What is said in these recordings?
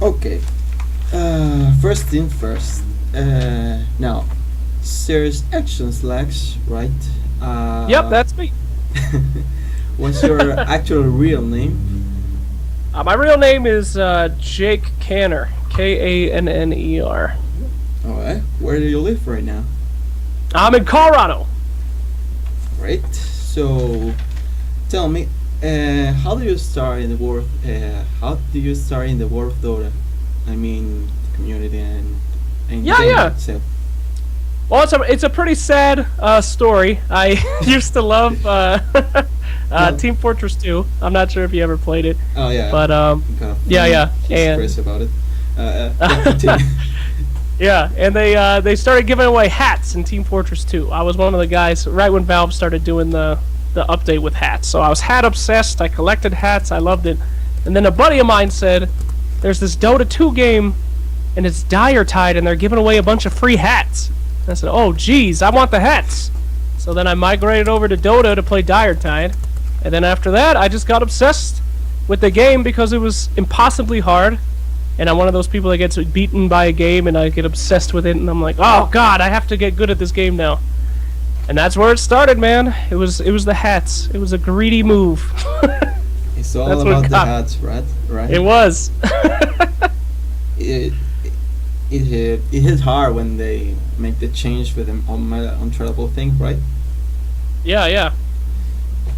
Okay. First thing first. Now, there's SirActionSlacks, right? Yep, that's me. What's your actual real name? My real name is Jake Kanner. Kanner. Alright. Where do you live right now? I'm in Colorado. Right. So, tell me, how do you start in the world? How do you start in the world of Dota? I mean, the community and Yeah, game yeah. itself. Well, it's a pretty sad story. I used to love Yeah. Team Fortress 2. I'm not sure if you ever played it, Oh yeah. but I'm kind of yeah, and express about it. Yeah, continue. yeah, and they started giving away hats in Team Fortress 2. I was one of the guys right when Valve started doing the update with hats. So I was hat obsessed. I collected hats. I loved it. And then a buddy of mine said, "There's this Dota 2 game, and it's Dire Tide, and they're giving away a bunch of free hats." And I said, "Oh, geez, I want the hats." So then I migrated over to Dota to play Dire Tide, and then after that, I just got obsessed with the game because it was impossibly hard. And I'm one of those people that gets beaten by a game, and I get obsessed with it, and I'm like, "Oh God, I have to get good at this game now." And that's where it started, man. It was the hats. It was a greedy move. It's all That's what about the got- hats, right? Right. It was. it it hit hard when they make the change with the untradable thing, right? Yeah, yeah.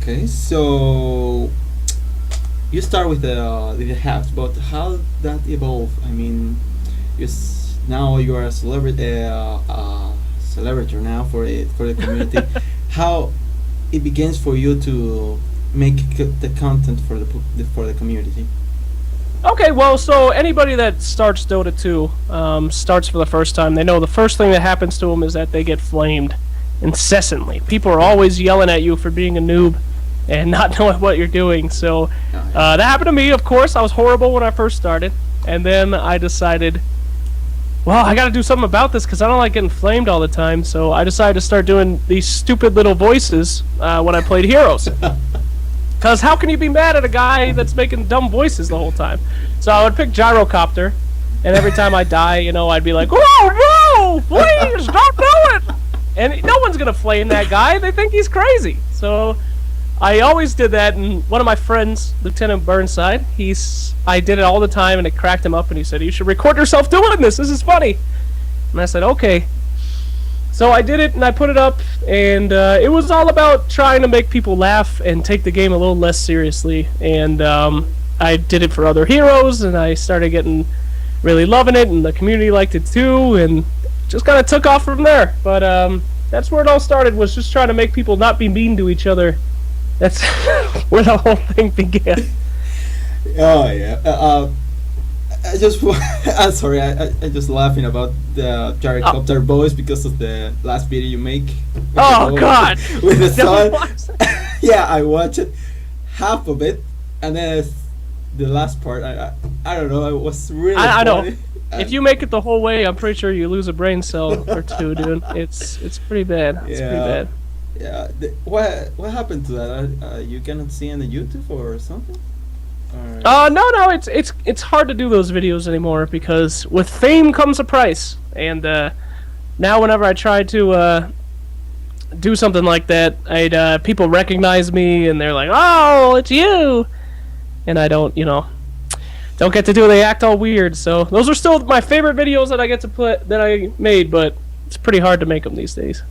Okay, so you start with the hats, but how that evolve? I mean, now you are a celebrity now for the community. How it begins for you to make the content for the community? Okay, well, so anybody that starts Dota 2, starts for the first time, they know the first thing that happens to them is that they get flamed incessantly. People are always yelling at you for being a noob and not knowing what you're doing. So that happened to me, of course. I was horrible when I first started. And then I decided, well, I got to do something about this because I don't like getting flamed all the time. So I decided to start doing these stupid little voices when I played Heroes. Because how can you be mad at a guy that's making dumb voices the whole time? So I would pick Gyrocopter, and every time I die, I'd be like, "Whoa, no, please, don't do it!" And no one's gonna flame that guy. They think he's crazy. So I always did that, and one of my friends, Lieutenant Burnside, I did it all the time, and it cracked him up, and he said, "You should record yourself doing this. This is funny." And I said, "Okay." So I did it, and I put it up, and it was all about trying to make people laugh and take the game a little less seriously. And I did it for other heroes, and I started really loving it, and the community liked it too, and just kind of took off from there. But that's where it all started, was just trying to make people not be mean to each other. That's where the whole thing began. Oh yeah. I'm sorry. I just laughing about the gyrocopter voice because of the last video you make. Oh God! With the Don't sun. watch that. Yeah, I watched it, half of it, and then the last part. I don't know. It was really. I know. funny. If you make it the whole way, I'm pretty sure you lose a brain cell or two, dude. It's pretty bad. It's pretty bad. Yeah. What happened to that? You cannot see on the YouTube or something? Or... No, it's hard to do those videos anymore because with fame comes a price, and now whenever I try to do something like that, people recognize me and they're like, "Oh, it's you," and I don't get to do it. They act all weird. So those are still my favorite videos that I get to put that I made, but it's pretty hard to make them these days.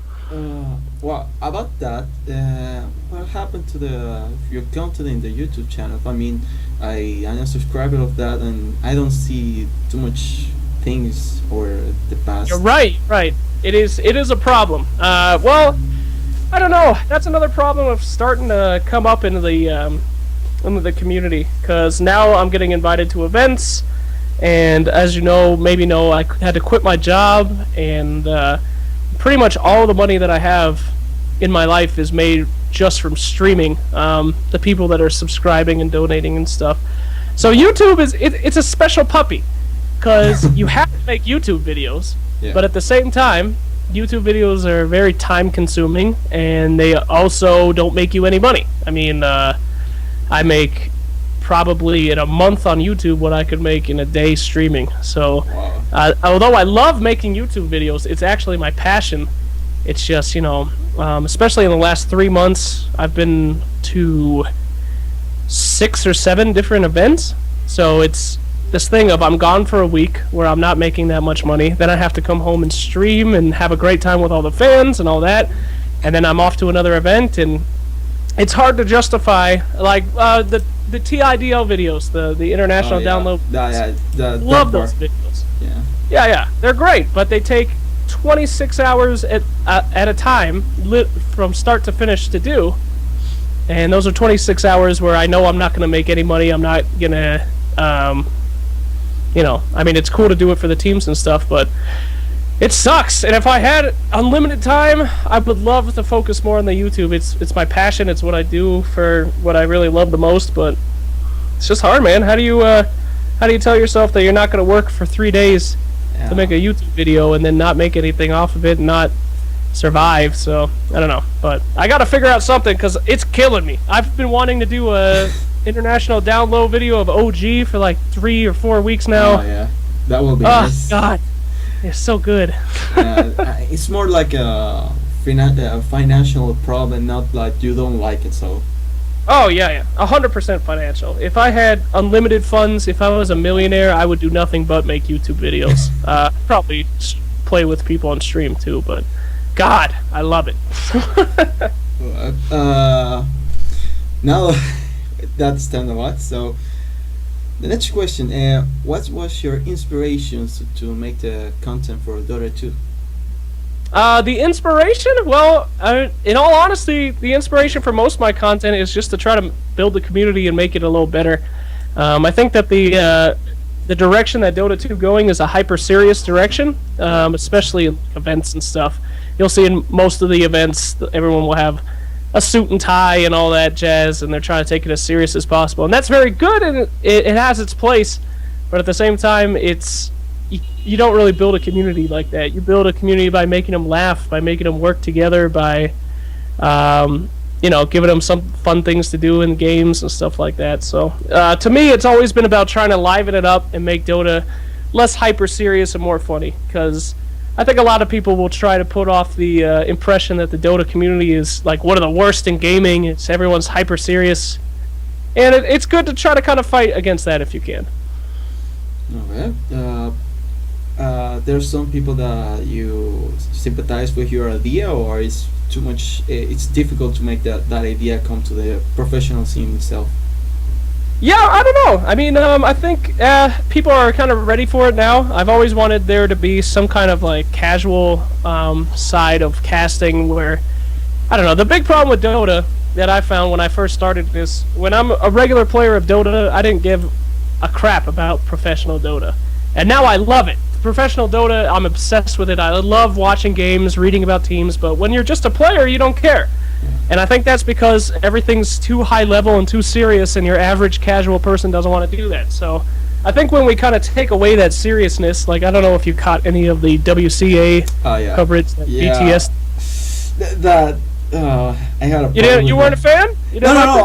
Well, about that, what happened to your content in the YouTube channel? I mean, I am a subscriber of that, and I don't see too much things or the past. You're right. It is a problem. Well, I don't know. That's another problem of starting to come up into the community, because now I'm getting invited to events, and as you know, I had to quit my job, and pretty much all the money that I have in my life is made just from streaming. The people that are subscribing and donating and stuff. So YouTube it's a special puppy, because you have to make YouTube videos, but at the same time, YouTube videos are very time consuming, and they also don't make you any money. I mean, I make probably in a month on YouTube what I could make in a day streaming. So, Wow. although I love making YouTube videos, it's actually my passion. It's just, especially in the last 3 months, I've been to 6 or 7 different events. So it's this thing of I'm gone for a week where I'm not making that much money. Then I have to come home and stream and have a great time with all the fans and all that. And then I'm off to another event, and it's hard to justify, like, the TIDL videos, the international download. Love those videos. Yeah, they're great, but they take 26 hours at a time, from start to finish to do. And those are 26 hours where I know I'm not going to make any money. I'm not going to, it's cool to do it for the teams and stuff, but it sucks. And if I had unlimited time, I would love to focus more on the YouTube. It's my passion. It's what I do for what I really love the most, but it's just hard, man. How do you tell yourself that you're not going to work for 3 days to make a YouTube video and then not make anything off of it and not survive? So I don't know, but I got to figure out something because it's killing me. I've been wanting to do a international download video of OG for like 3 or 4 weeks now. Oh yeah, that will be nice. Oh God, it's so good. It's more like a financial problem, not like you don't like it. So. Oh yeah, 100% financial. If I had unlimited funds, if I was a millionaire, I would do nothing but make YouTube videos. Probably play with people on stream too, but God, I love it. Now that's done a lot. So the next question: what was your inspirations to make the content for Dota 2? The inspiration? Well, in all honesty, the inspiration for most of my content is just to try to build the community and make it a little better. I think that the direction that Dota 2 going is a hyper serious direction, especially in events and stuff. You'll see in most of the events, everyone will have a suit and tie and all that jazz, and they're trying to take it as serious as possible. And that's very good, and it has its place, but at the same time, you don't really build a community like that. You build a community by making them laugh, by making them work together, by giving them some fun things to do in games and stuff like that. So to me, it's always been about trying to liven it up and make Dota less hyper serious and more funny, because I think a lot of people will try to put off the impression that the Dota community is like one of the worst in gaming. It's everyone's hyper serious, and it's good to try to kind of fight against that if you can. Okay. There's some people that you sympathize with your idea, or it's too much. It's difficult to make that idea come to the professional scene itself. Yeah, I don't know. I mean, I think people are kind of ready for it now. I've always wanted there to be some kind of like casual side of casting where, I don't know. The big problem with Dota that I found when I first started is when I'm a regular player of Dota, I didn't give a crap about professional Dota, and now I love it. Professional Dota, I'm obsessed with it. I love watching games, reading about teams, but when you're just a player, you don't care. And I think that's because everything's too high level and too serious, and your average casual person doesn't want to do that. So I think when we kind of take away that seriousness, like I don't know if you caught any of the WCA coverage that BTS. I had a problem. You weren't a fan? No.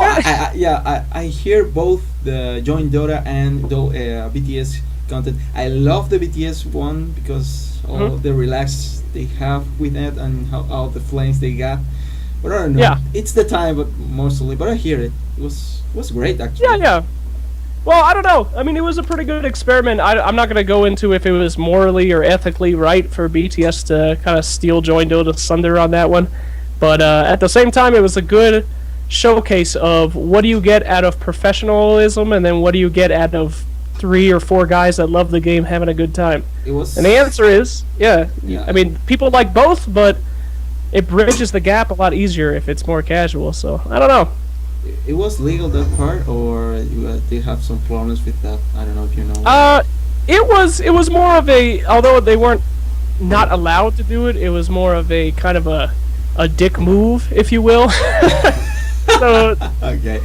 I hear both the Join Dota and BTS content. I love the BTS one because all the relax they have with it and how all the flames they got. But I don't know. Yeah. It's the time, but mostly. But I hear it. It was great actually. Yeah. Well, I don't know. I mean, it was a pretty good experiment. I'm not going to go into if it was morally or ethically right for BTS to kind of steal Join Dota's thunder on that one. But at the same time, it was a good showcase of what do you get out of professionalism, and then what do you get out of 3 or 4 guys that love the game having a good time. And the answer is, yeah. I mean, people like both, but it bridges the gap a lot easier if it's more casual. So I don't know. It was legal that part, or they have some problems with that? I don't know if you know. It was more of a, although they weren't not allowed to do it, it was more of a kind of a dick move, if you will. So okay.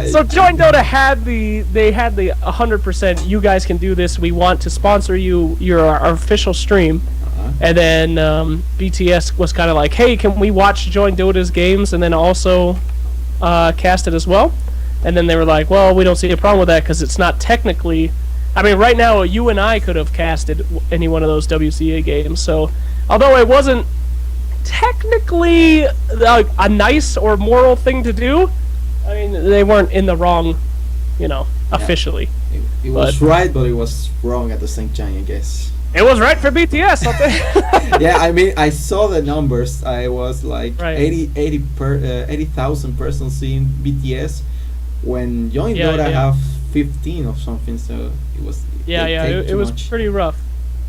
So Join Dota had the 100%. You guys can do this. We want to sponsor you. You're our official stream. And then BTS was kind of like, hey, can we watch Join Dota's games and then also cast it as well? And then they were like, well, we don't see a problem with that because it's not technically. I mean, right now you and I could have casted any one of those WCA games. So, although it wasn't technically a nice or moral thing to do, I mean, they weren't in the wrong, officially. It was right, but it was wrong at the same time, I guess. It was right for BTS. Yeah, I mean, I saw the numbers. I was like Right. 80,000 persons seeing BTS when Young Dota have 15 or something. So it was it was much. pretty rough.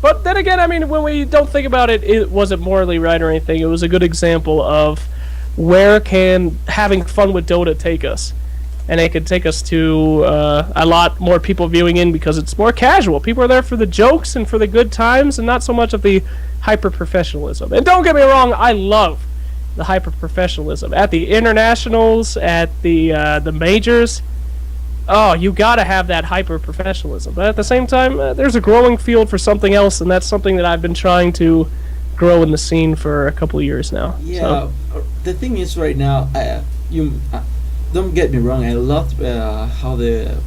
But then again, I mean, when we don't think about it, it wasn't morally right or anything. It was a good example of where can having fun with Dota take us. And it could take us to a lot more people viewing in because it's more casual. People are there for the jokes and for the good times and not so much of the hyper-professionalism. And don't get me wrong, I love the hyper-professionalism. At the internationals, at the majors, oh, you gotta have that hyper-professionalism. But at the same time, there's a growing field for something else, and that's something that I've been trying to grow in the scene for a couple of years now. Yeah, so. the thing is right now, don't get me wrong, I love how the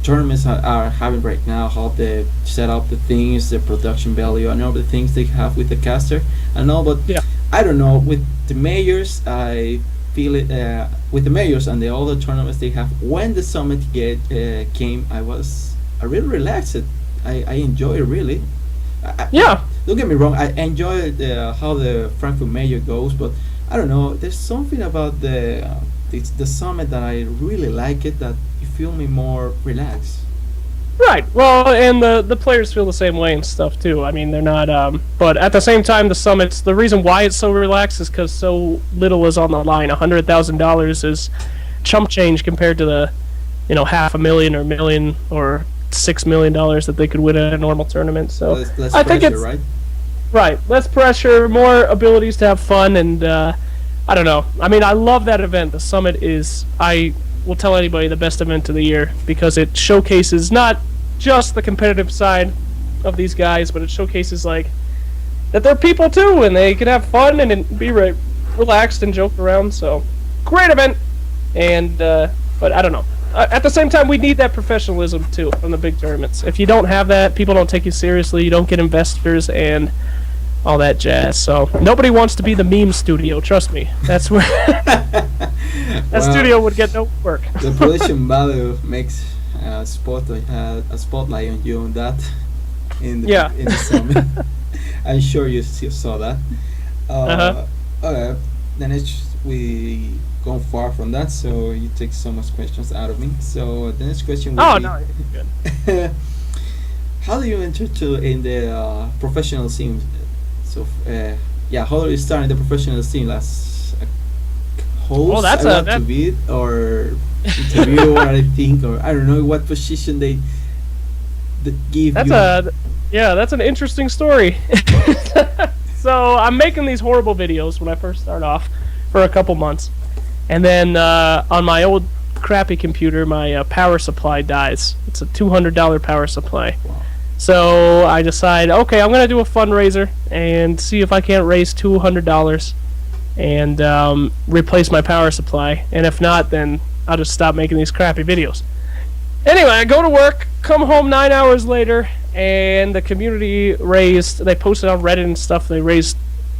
tournaments are having right now, how they set up the things, the production value, and all the things they have with the caster and all, but I don't know, with the majors, I feel it, with the majors and the other tournaments they have, when the summit came, I really relaxed. I enjoy it really. Don't get me wrong, I enjoy how the Frankfurt Major goes, but I don't know, there's something about the summit that I really like it, that you feel me more relaxed. Right. Well, and the players feel the same way and stuff too. I mean, they're not. But at the same time, the summits. The reason why it's so relaxed is because so little is on the line. $100,000 is chump change compared to the, $500,000 or $1 million or $6 million that they could win at a normal tournament. So less I pressure, think it's right. Right. Less pressure, more abilities to have fun, and I don't know. I mean, I love that event. The summit is, I will tell anybody, the best event of the year because it showcases not just the competitive side of these guys, but it showcases like that they're people too, and they can have fun and be relaxed and joke around. So, great event. And but I don't know. At the same time, we need that professionalism too from the big tournaments. If you don't have that, people don't take you seriously. You don't get investors and all that jazz. So nobody wants to be the meme studio. Trust me. That's where that studio would get no work. The production value makes a spotlight on you on that in the summit. I'm sure you saw that. Okay, then we gone far from that, so you take so much questions out of me. So the next question would be, no, you're good. how do you enter in the professional scene? So how do you start in the professional scene? As a host, to be or interviewer, I think, or I don't know what position they give you. That's an interesting story. So I'm making these horrible videos when I first start off for a couple months, and then on my old crappy computer, my power supply dies. It's a $200 power supply. Wow. So I decide, okay, I'm gonna do a fundraiser and see if I can't raise $200 and replace my power supply. And if not, then I'll just stop making these crappy videos. Anyway, I go to work, come home 9 hours later, and the community raised. They posted on Reddit and stuff. They raised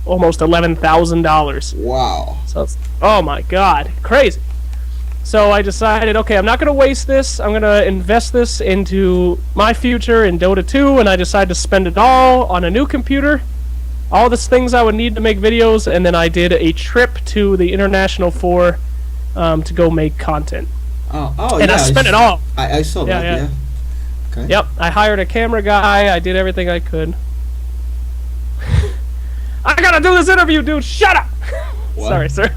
almost $11,000. Wow. So it's, oh my God, crazy. So I decided, okay, I'm not going to waste this. I'm going to invest this into my future in Dota 2, and I decided to spend it all on a new computer, all the things I would need to make videos, and then I did a trip to the International 4 to go make content. And I spent it all. I saw that, yeah. Okay. Yep, I hired a camera guy. I did everything I could. I got to do this interview, dude. Shut up! Sorry, sir.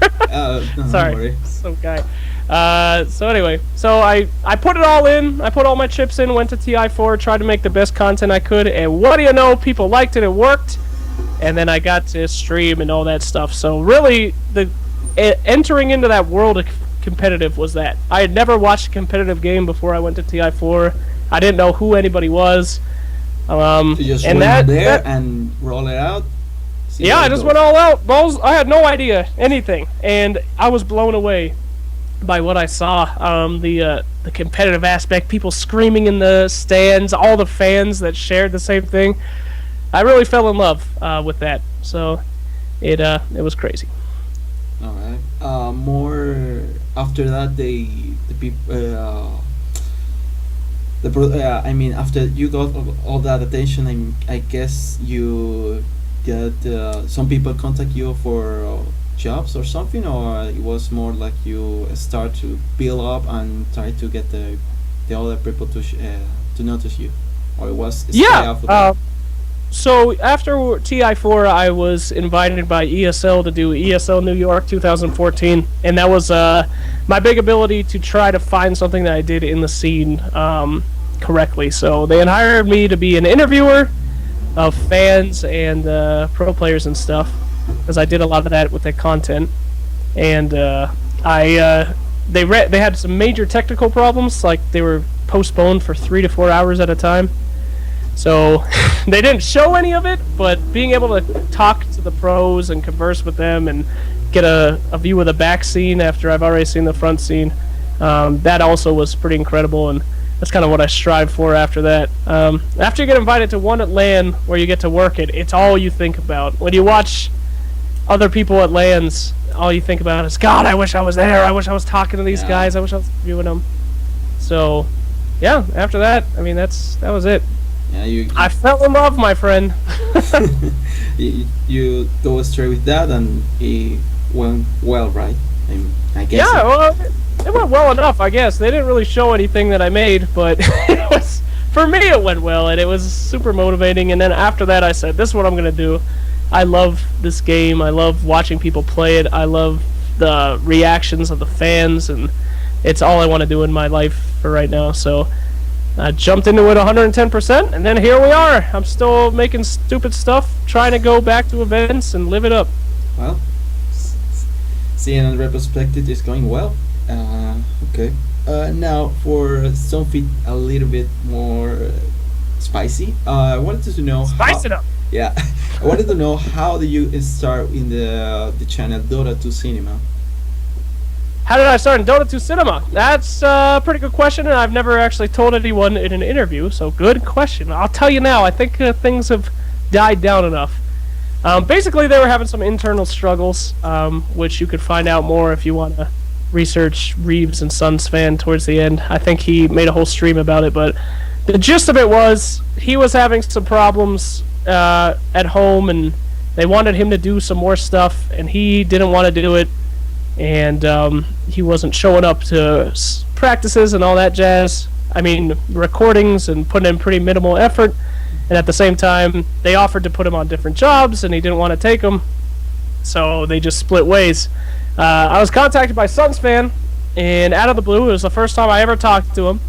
Sorry. Some guy. So anyway, so I put it all in. I put all my chips in, went to TI4, tried to make the best content I could, and what do you know? People liked it. It worked. And then I got to stream and all that stuff. So really, entering into that world of competitive was that. I had never watched a competitive game before I went to TI4. I didn't know who anybody was. So you just went there and roll it out? Yeah, I just went all out. Balls. I had no idea anything, and I was blown away by what I saw. The competitive aspect, people screaming in the stands, all the fans that shared the same thing. I really fell in love with that. So it was crazy. All right. More after that, the people. I mean, after you got all that attention, I guess you get some people contact you for jobs or something, or it was more like you start to build up and try to get the other people to notice you, or it was straight Yeah. after that. So after TI4, I was invited by ESL to do ESL New York 2014, and that was my big ability to try to find something that I did in the scene correctly. So they had hired me to be an interviewer of fans and pro players and stuff, because I did a lot of that with their content. And they had some major technical problems, like they were postponed for 3 to 4 hours at a time. So they didn't show any of it, but being able to talk to the pros and converse with them and get a view of the back scene after I've already seen the front scene, that also was pretty incredible, and that's kind of what I strive for after that. After you get invited to one at LAN where you get to work it, it's all you think about. When you watch other people at LANs, all you think about is, God, I wish I was there. I wish I was talking to these guys. I wish I was viewing them. So, yeah, after that, I mean, that was it. Yeah, I fell in love, my friend. you go straight with that, and it went well, right? I guess. Yeah, well, it went well enough, I guess. They didn't really show anything that I made, but it was, for me, it went well, and it was super motivating. And then after that, I said, this is what I'm going to do. I love this game. I love watching people play it. I love the reactions of the fans, and it's all I want to do in my life for right now. So I jumped into it 110%, and then here we are. I'm still making stupid stuff, trying to go back to events and live it up. Well, seeing in retrospective, it's going well. Okay. Now for something a little bit more spicy. I wanted to know. Spice it up. Yeah, I wanted to know, how did you start in the channel DotaCinema? How did I start in DotaCinema? That's a pretty good question, and I've never actually told anyone in an interview, so good question. I'll tell you now. I think things have died down enough. Basically, they were having some internal struggles, which you could find out more if you want to research Reeves and Sons fan towards the end. I think he made a whole stream about it, but the gist of it was he was having some problems at home, and they wanted him to do some more stuff, and he didn't want to do it. And he wasn't showing up to practices and all that jazz. I mean, recordings, and putting in pretty minimal effort. And at the same time, they offered to put him on different jobs, and he didn't want to take them. So they just split ways. I was contacted by Suns fan, and out of the blue, it was the first time I ever talked to him.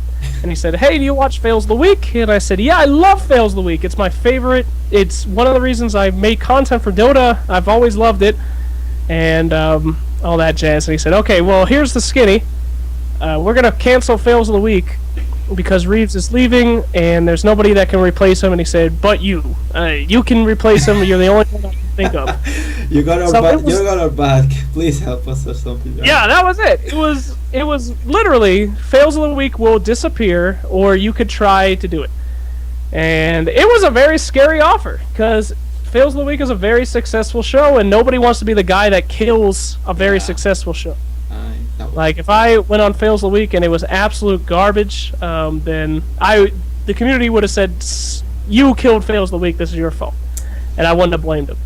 And he said, hey, do you watch Fails of the Week? And I said, yeah, I love Fails of the Week. It's my favorite. It's one of the reasons I made content for Dota. I've always loved it. And all that jazz. And he said, okay, well, here's the skinny. We're going to cancel Fails of the Week because Reeves is leaving and there's nobody that can replace him. And he said, but you can replace him. You're the only one I can think of. You got our back. Please help us or something. Right? Yeah, that was it. It was literally, Fails of the Week will disappear, or you could try to do it. And it was a very scary offer, because Fails of the Week is a very successful show, and nobody wants to be the guy that kills a very successful show. Like, if I went on Fails of the Week and it was absolute garbage, then the community would have said, you killed Fails of the Week, this is your fault. And I wouldn't have blamed him.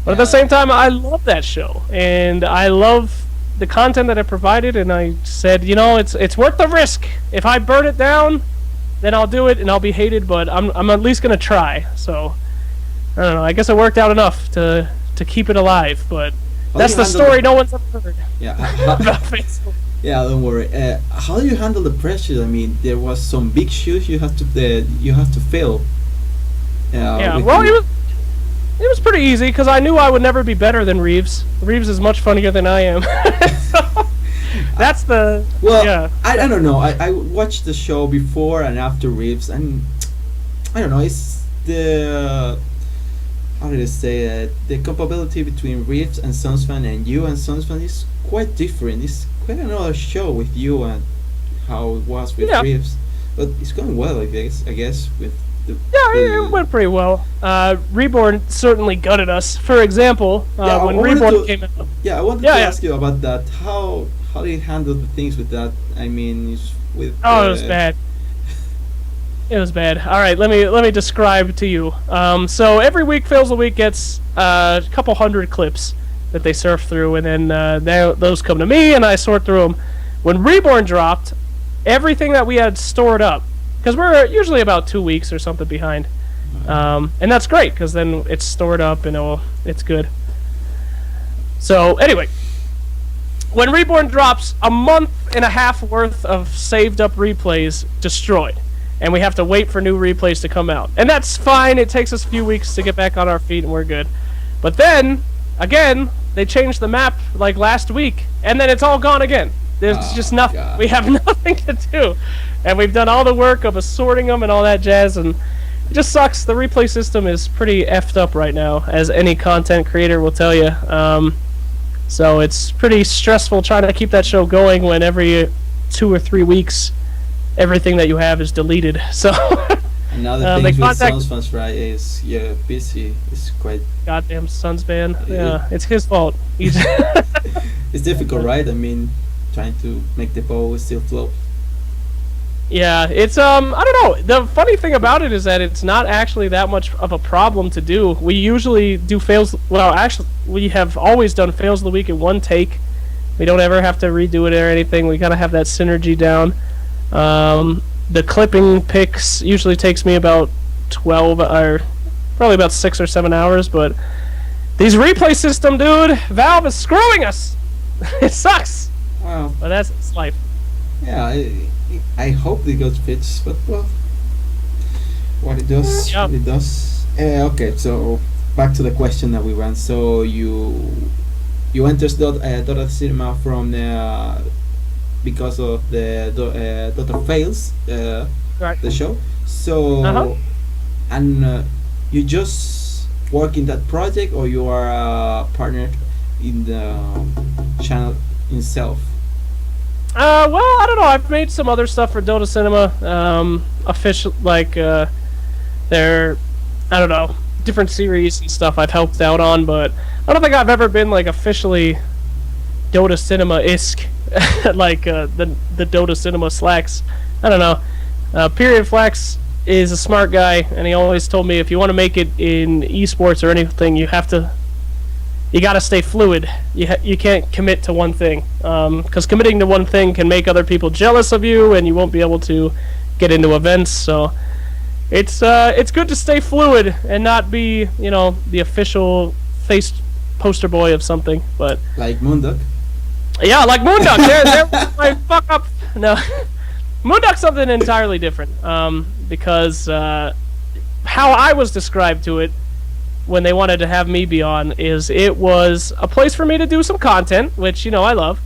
But at the same time, I love that show, and I love the content that it provided, and I said, it's worth the risk. If I burn it down, then I'll do it, and I'll be hated, but I'm at least going to try. So I don't know. I guess it worked out enough to keep it alive, but that's the story no one's ever heard. Yeah. Yeah, don't worry. How do you handle the pressure? I mean, there was some big shoes you have to fill. Well, it was pretty easy because I knew I would never be better than Reeves. Reeves is much funnier than I am. So, that's the I don't know. I watched the show before and after Reeves, and I don't know. It's the how did I say it? The compatibility between Reeves and Sunsfan and you and Sunsfan is quite different. It's quite another show with you and how it was with Yeah. Reeves, but it's going well, I guess. I guess with the. Yeah, it went pretty well. Reborn certainly gutted us. For example, Yeah, I when wanted Reborn to- came out. Yeah, I wanted Yeah, to yeah. ask you about that. How did you handle the things with that? I mean, with. Oh, it was bad. It was bad. All right, let me describe to you. So every week, Fails of the Week gets a couple hundred clips that they surf through, and then those come to me, and I sort through them. When Reborn dropped, everything that we had stored up, because we're usually about 2 weeks or something behind, and that's great because then it's stored up and it's good. So anyway, when Reborn drops, a month and a half worth of saved up replays destroyed. And we have to wait for new replays to come out. And that's fine, it takes us a few weeks to get back on our feet and we're good. But then, again, they changed the map like last week, and then it's all gone again. There's just nothing. God. We have nothing to do. And we've done all the work of assorting them and all that jazz, and it just sucks. The replay system is pretty effed up right now, as any content creator will tell you. So it's pretty stressful trying to keep that show going when every 2 or 3 weeks everything that you have is deleted. So Another they thing with contact- Sunsfans, right, is PC is quite. goddamn Sunsban. Yeah, it's his fault. He's It's difficult, right? I mean, trying to make the bow still float. Yeah, it's I don't know. The funny thing about it is that it's not actually that much of a problem to do. We usually do fails. Well, actually, we have always done fails of the week in one take. We don't ever have to redo it or anything. We gotta have that synergy down. The clipping picks usually takes me about 12 or probably about 6 or 7 hours. But these replay system, dude, Valve is screwing us. It sucks. Well, But that's its life. yeah, I hope it goes fixed, but well, what it does, Yeah. what it does. Okay, so back to the question that we ran. So you entered DotaCinema from because of the Dota fails, Right. the show. So Uh-huh. and you just work in that project, or you are a partner in the channel itself? Well, I don't know. I've made some other stuff for DotaCinema. Official, like, they're, I don't know, different series and stuff I've helped out on, but I don't think I've ever been, like, officially DotaCinema-esque, like, the DotaCinema Slacks. I don't know. Period Flax is a smart guy, and he always told me if you want to make it in esports or anything, you gotta stay fluid. You can't commit to one thing, because committing to one thing can make other people jealous of you, and you won't be able to get into events. So it's good to stay fluid and not be, the official face poster boy of something. But Like Moonduck? yeah, like Moonduck, they're my fuck up. No, Moonduck's something entirely different. Because how I was described to it when they wanted to have me be on is it was a place for me to do some content, which I love,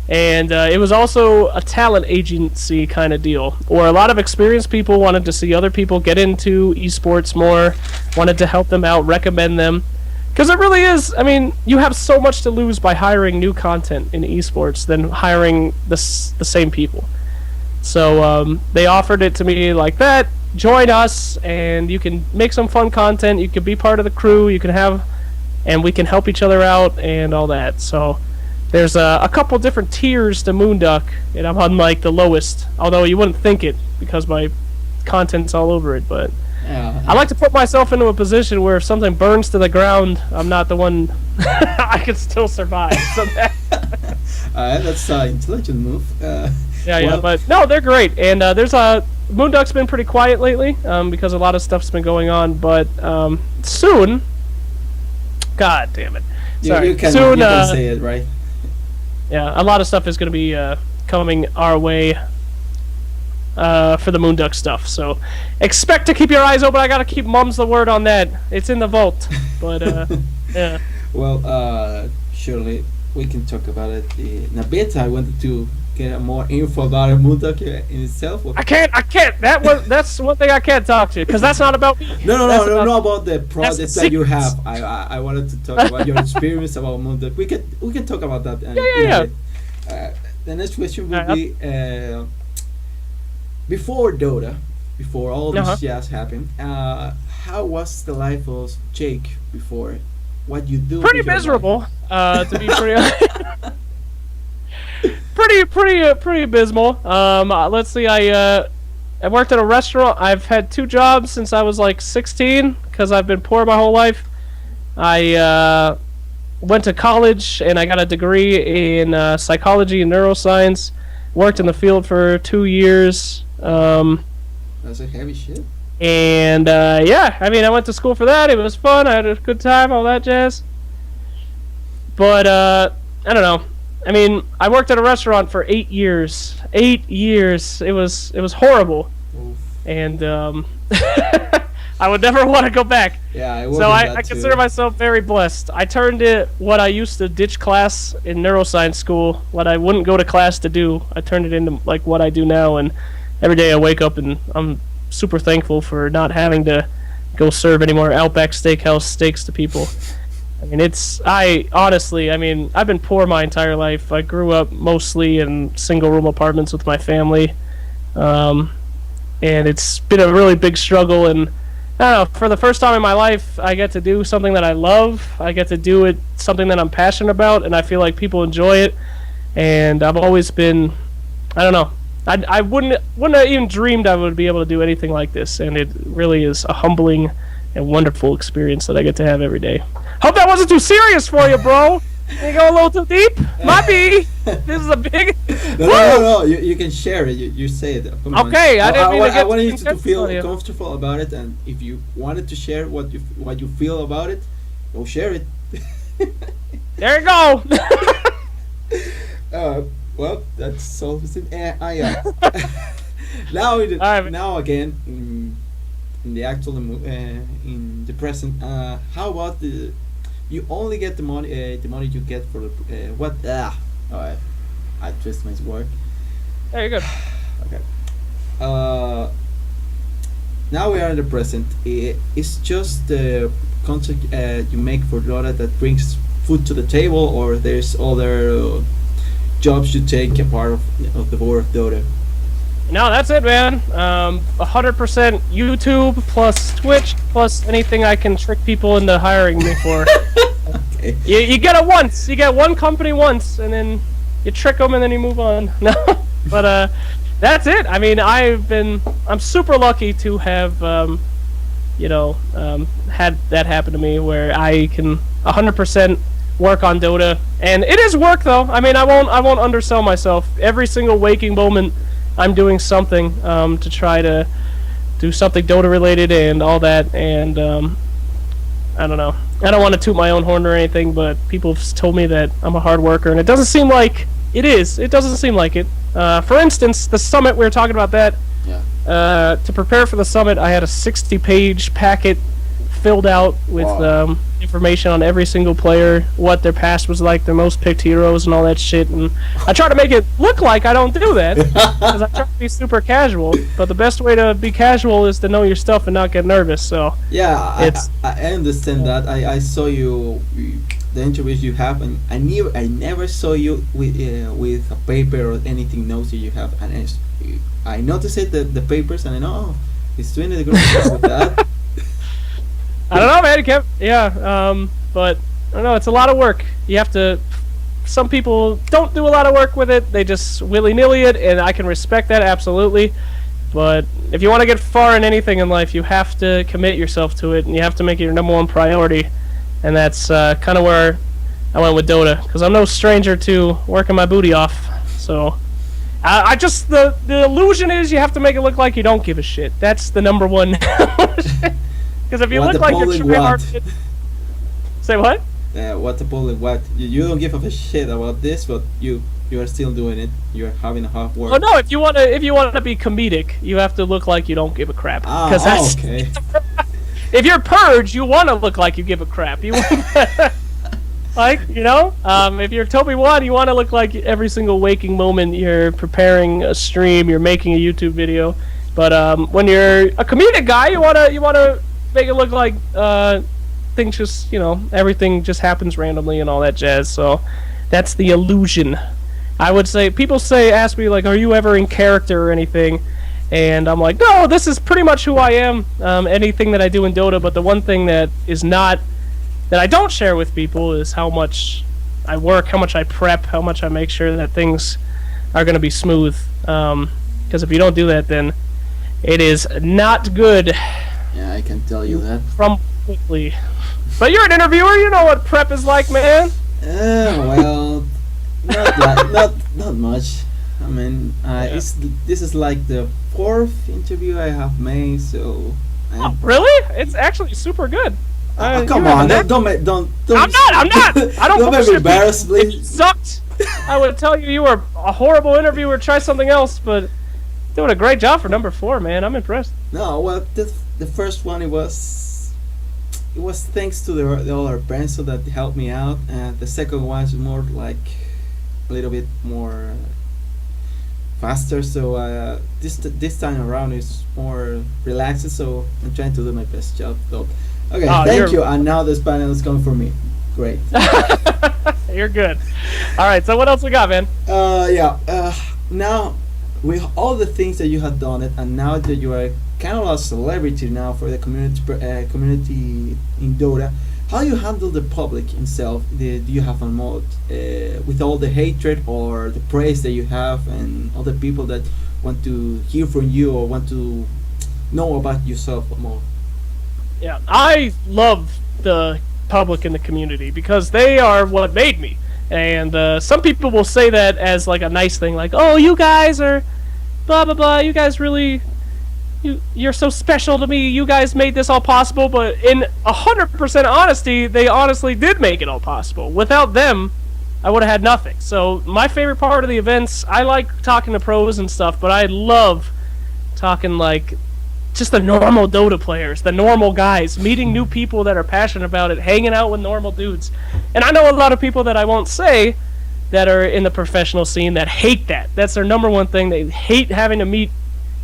and it was also a talent agency kind of deal, or a lot of experienced people wanted to see other people get into esports more, wanted to help them out, recommend them, because it really is. I mean, you have so much to lose by hiring new content in esports than hiring the same people. So they offered it to me like that. Join us, and you can make some fun content. You can be part of the crew. And we can help each other out and all that. So there's a couple different tiers to Moonduck, and I'm on like the lowest. Although you wouldn't think it because my content's all over it. But Yeah. I like to put myself into a position where if something burns to the ground, I'm not the one. I can still survive. So That's an intelligent move. Yeah, Well- but no, they're great, and there's Moonduck's been pretty quiet lately because a lot of stuff's been going on, but soon, God damn it, sorry, You can soon, say it, right? yeah, a lot of stuff is going to be coming our way for the Moonduck stuff, so expect to keep your eyes open. I gotta keep mum's the word on that. It's in the vault, but yeah. Well, surely we can talk about it in a bit. I wanted to get more info about Moonduck in itself. I can't. That's one thing I can't talk to because that's not about me. No, That's about the projects that you secrets. have. I wanted to talk about your experience about Moonduck. We can talk about that. Yeah. the next question would Alright, be before Dota, before all this Uh-huh. jazz happened. How was the life of Jake before? What you do Pretty with your life? miserable, to be pretty pretty abysmal. Let's see. I worked at a restaurant. I've had two jobs since I was like 16 because I've been poor my whole life. I went to college and I got a degree in psychology and neuroscience. Worked in the field for 2 years. That's a heavy shit. And yeah, I mean, I went to school for that. It was fun. I had a good time, all that jazz. But I don't know. I mean, I worked at a restaurant for 8 years. 8 years. It was horrible, Oof. and I would never want to go back. Yeah, I So I consider myself very blessed. I turned it what I used to ditch class in neuroscience school, what I wouldn't go to class to do. I turned it into like what I do now, and every day I wake up and I'm super thankful for not having to go serve any more Outback Steakhouse steaks to people. I mean, I mean, I've been poor my entire life. I grew up mostly in single room apartments with my family. And it's been a really big struggle. And I don't know, for the first time in my life, I get to do something that I love. I get to do it, something that I'm passionate about, and I feel like people enjoy it. And I've always been, I don't know, I wouldn't have even dreamed I would be able to do anything like this. And it really is a humbling and wonderful experience that I get to have every day. Hope that wasn't too serious for you, bro. You go a little too deep? Might be. This is a big. No. You can share it. You say it. Come on. Okay, I didn't mean to I get wanted you too to feel on you. comfortable about it, and if you wanted to share what you feel about it, go share it. There you go. Well, that's solves it. Yeah. Now, Alright. now again, in the actual in the present. How about you only get the money you get for the what? Alright, I twist my word. There you go. Okay. Now we are in the present. It's just the content you make for Dota that brings food to the table, or there's other jobs you take a part of the board of Dota. No, that's it, man. 100% YouTube plus Twitch plus anything I can trick people into hiring me for. Okay. You get it once. You get one company once, and then you trick them, and then you move on. No, but that's it. I mean, I'm super lucky to have, had that happen to me where I can 100% work on Dota, and it is work though. I mean, I won't undersell myself. Every single waking moment, I'm doing something to try to do something Dota related and all that, and I don't know. I don't want to toot my own horn or anything, but people have told me that I'm a hard worker, and it doesn't seem like it is. It doesn't seem like it. For instance, the summit, we were talking about that. Yeah. To prepare for the summit, I had a 60-page packet filled out with Wow. information on every single player, what their past was like, their most picked heroes, and all that shit. And I try to make it look like I don't do that, because I try to be super casual. But the best way to be casual is to know your stuff and not get nervous. So Yeah, It's- I understand that. I saw the interviews you have, and I never saw you with a paper or anything notes that you have, and I noticed it the papers, and I know, oh, he's doing a good job with that. I don't know, man. But I don't know. It's a lot of work. You have to. Some people don't do a lot of work with it. They just willy-nilly it, and I can respect that absolutely. But if you want to get far in anything in life, you have to commit yourself to it, and you have to make it your number one priority. And that's kind of where I went with Dota, because I'm no stranger to working my booty off. So I just the illusion is you have to make it look like you don't give a shit. That's the number one. Because if you What look the like you're public trying hard, want. say what? What the public what? You don't give a shit about this, but you are still doing it. You're having a hard work. Oh no! If you want to be comedic, you have to look like you don't give a crap. Ah, That's okay. if you're Purge, you want to look like you give a crap. You like if you're Toby Wan, you want to look like every single waking moment you're preparing a stream, you're making a YouTube video. But when you're a comedic guy, you wanna make it look like things just everything just happens randomly and all that jazz. So that's the illusion. I would say people ask me like, "Are you ever in character or anything?" And I'm like, "No, this is pretty much who I am. Anything that I do in Dota, but the one thing that is not that I don't share with people is how much I work, how much I prep, how much I make sure that things are going to be smooth. Because if you don't do that, then it is not good. Yeah, I can tell you that. From quickly. But you're an interviewer. You know what prep is like, man. Well, not much. I mean, this is like the fourth interview I have made, so. Oh, really? It's actually super good. Come on, don't. I'm not. I don't. Don't make me embarrassed, please. It sucked. I would tell you were a horrible interviewer. Try something else, but doing a great job for number 4, man. I'm impressed. No, well, the first one it was thanks to the other bands that helped me out, and the second one is more like a little bit more faster. So this time around is more relaxed. So I'm trying to do my best job, though. Okay, thank you. And now this panel is coming for me. Great. You're good. All right. So what else we got, man? Now with all the things that you have done it, and now that you are kind of a celebrity now for the community in Dota, how you handle the public itself? Do you have a mode with all the hatred or the praise that you have, and all the people that want to hear from you or want to know about yourself more? Yeah, I love the public in the community because they are what made me. And some people will say that as like a nice thing, like, "Oh, you guys are blah blah blah. You guys really, you're so special to me. You guys made this all possible." But in 100% honesty, they honestly did make it all possible. Without them, I would have had nothing. So my favorite part of the events, I like talking to pros and stuff, but I love talking like just the normal Dota players, the normal guys, meeting new people that are passionate about it, hanging out with normal dudes. And I know a lot of people that I won't say that are in the professional scene that hate that. That's their number one thing. They hate having to meet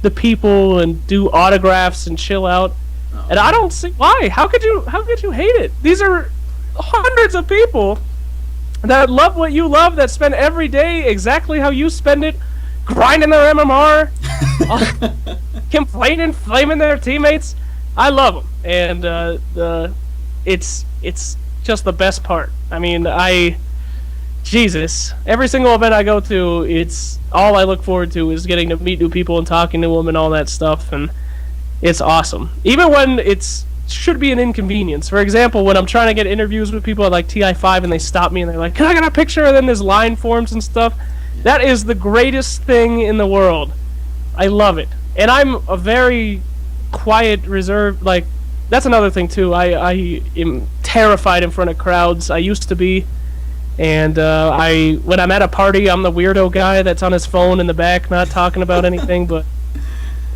the people and do autographs and chill out. Oh. And I don't see why. How could you hate it? These are hundreds of people that love what you love, that spend every day exactly how you spend it, grinding their MMR, complaining, flaming their teammates. I love them, and it's just the best part. I mean, Jesus, every single event I go to, it's all I look forward to is getting to meet new people and talking to them and all that stuff, and it's awesome. Even when it's should be an inconvenience. For example, when I'm trying to get interviews with people at like TI5 and they stop me and they're like, "Can I get a picture?" And then there's line forms and stuff. That is the greatest thing in the world. I love it. And I'm a very quiet, reserved, like, that's another thing too. I am terrified in front of crowds. I used to be. And when I'm at a party, I'm the weirdo guy that's on his phone in the back, not talking about anything. But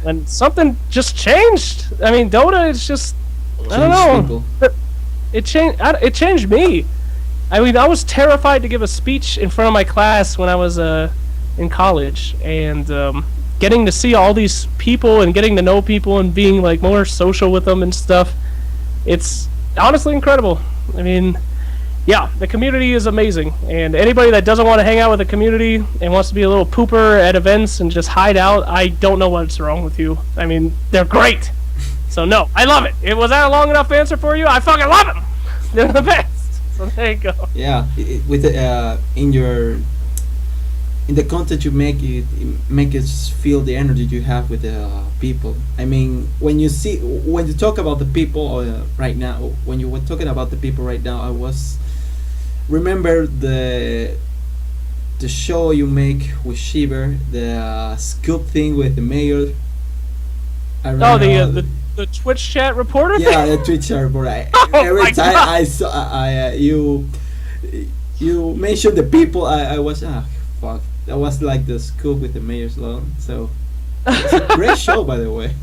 when something just changed, I mean, Dota is just, I don't know. It changed me. I mean, I was terrified to give a speech in front of my class when I was in college, and getting to see all these people and getting to know people and being like more social with them and stuff, it's honestly incredible. I mean, yeah, the community is amazing, and anybody that doesn't want to hang out with the community and wants to be a little pooper at events and just hide out, I don't know what's wrong with you. I mean, they're great. So no, I love it. Was that a long enough answer for you? I fucking love them. They're the best. So there you go. Yeah, with in the content you make, it make us feel the energy you have with the people. I mean, when you talk about the people right now, when you were talking about the people right now, I was remember the show you make with Shiver, the scoop thing with the mayor. The Twitch chat reporter? Yeah, the Twitch chat reporter. Every time I saw you mentioned the people, I was fuck. That was like the scoop with the mayor's loan. So it's a great show, by the way.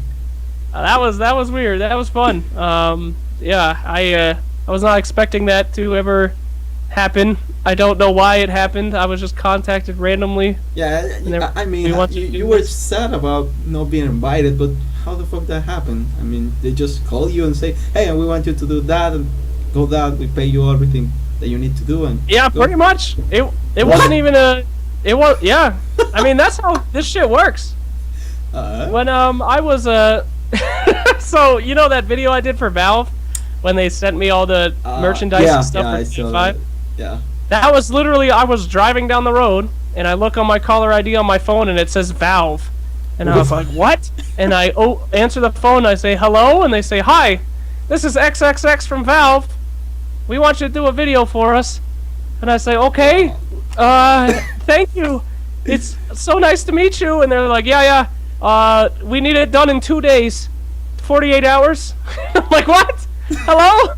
That was weird. That was fun. Yeah, I was not expecting that to ever happen. I don't know why it happened. I was just contacted randomly. Yeah, I mean, you were sad about not being invited, but how the fuck that happened? I mean, they just call you and say, "Hey, we want you to do that and go that. We pay you everything that you need to do." And yeah, pretty much. It wasn't even a. It was, yeah. I mean, that's how this shit works. When I was so you know that video I did for Valve when they sent me all the merchandise and stuff for PS5? Yeah. That was literally, I was driving down the road and I look on my caller ID on my phone and it says Valve. And I was like, what? And I answer the phone and I say hello and they say, hi, this is XXX from Valve. We want you to do a video for us. And I say, okay, thank you. It's so nice to meet you. And they're like, yeah, we need it done in 2 days, 48 hours. I'm like, what? Hello?